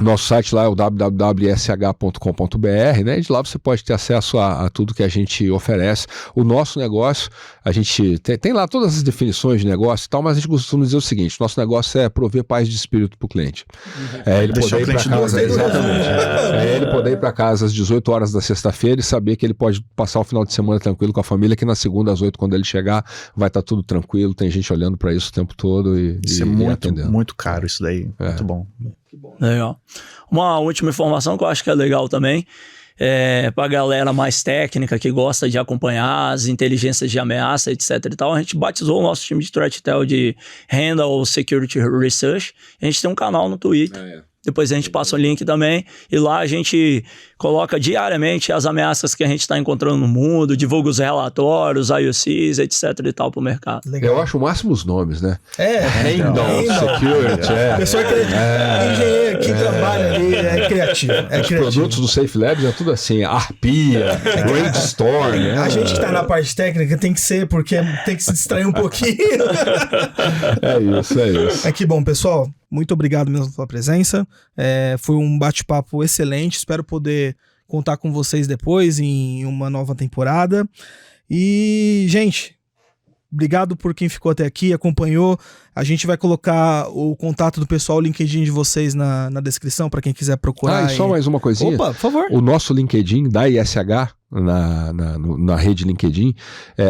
Nosso site lá é o www.sh.com.br, né? E de lá você pode ter acesso a tudo que a gente oferece. O nosso negócio, a gente tem lá todas as definições de negócio e tal, mas a gente costuma dizer o seguinte: nosso negócio é prover paz de espírito para o cliente. Ele poder ir para casa, exatamente. Ele poder ir para casa às 18 horas da sexta-feira e saber que ele pode passar o final de semana tranquilo com a família, que na segunda às 8, quando ele chegar, vai estar tudo tranquilo, tem gente olhando para isso o tempo todo isso é muito caro, isso daí. Muito bom. Legal. Uma última informação que eu acho que é legal também, pra galera mais técnica que gosta de acompanhar as inteligências de ameaça, etc e tal, a gente batizou o nosso time de Threat Intel de Handle Security Research. A gente tem um canal no Twitter. Depois a gente passa o link também, e lá a gente coloca diariamente as ameaças que a gente está encontrando no mundo, divulga os relatórios, IOCs, etc e tal para o mercado. Legal. Eu acho o máximo os nomes, né? Handle Security. Pessoa engenheiro que trabalha ali, é criativo. Os produtos do Safe Labs é tudo assim, Arpia, Brainstorm. A gente que tá na parte técnica tem que ser, porque tem que se distrair um pouquinho. É isso. Que bom, pessoal. Muito obrigado mesmo pela presença. Foi um bate-papo excelente. Espero poder contar com vocês depois em uma nova temporada. E, gente, obrigado por quem ficou até aqui, acompanhou. A gente vai colocar o contato do pessoal, o LinkedIn de vocês na descrição, para quem quiser procurar. E só mais uma coisinha. Opa, por favor. O nosso LinkedIn da ISH na rede LinkedIn,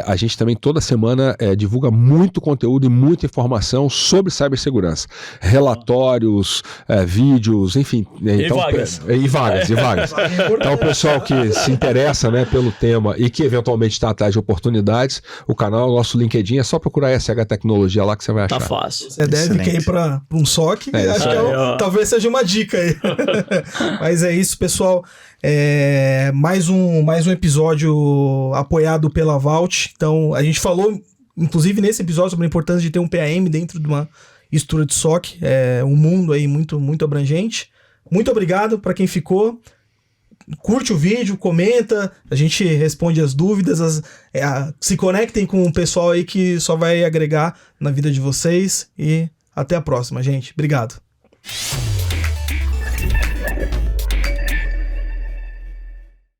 a gente também toda semana divulga muito conteúdo e muita informação sobre cibersegurança. Relatórios, vídeos, enfim. Então, e vagas. Então, o pessoal que se interessa, né, pelo tema e que eventualmente está atrás de oportunidades, o canal, o nosso LinkedIn, é só procurar SH Tecnologia lá que você vai achar. Tá fácil. Você deve ir para um SOC, acho que talvez seja uma dica aí. Mas é isso, pessoal. Mais um episódio apoiado pela Vault. Então, a gente falou, inclusive nesse episódio, sobre a importância de ter um PAM dentro de uma estrutura de SOC. Um mundo aí muito, muito abrangente. Muito obrigado para quem ficou. Curte o vídeo, comenta, a gente responde as dúvidas, se conectem com o pessoal aí que só vai agregar na vida de vocês. E até a próxima, gente. Obrigado.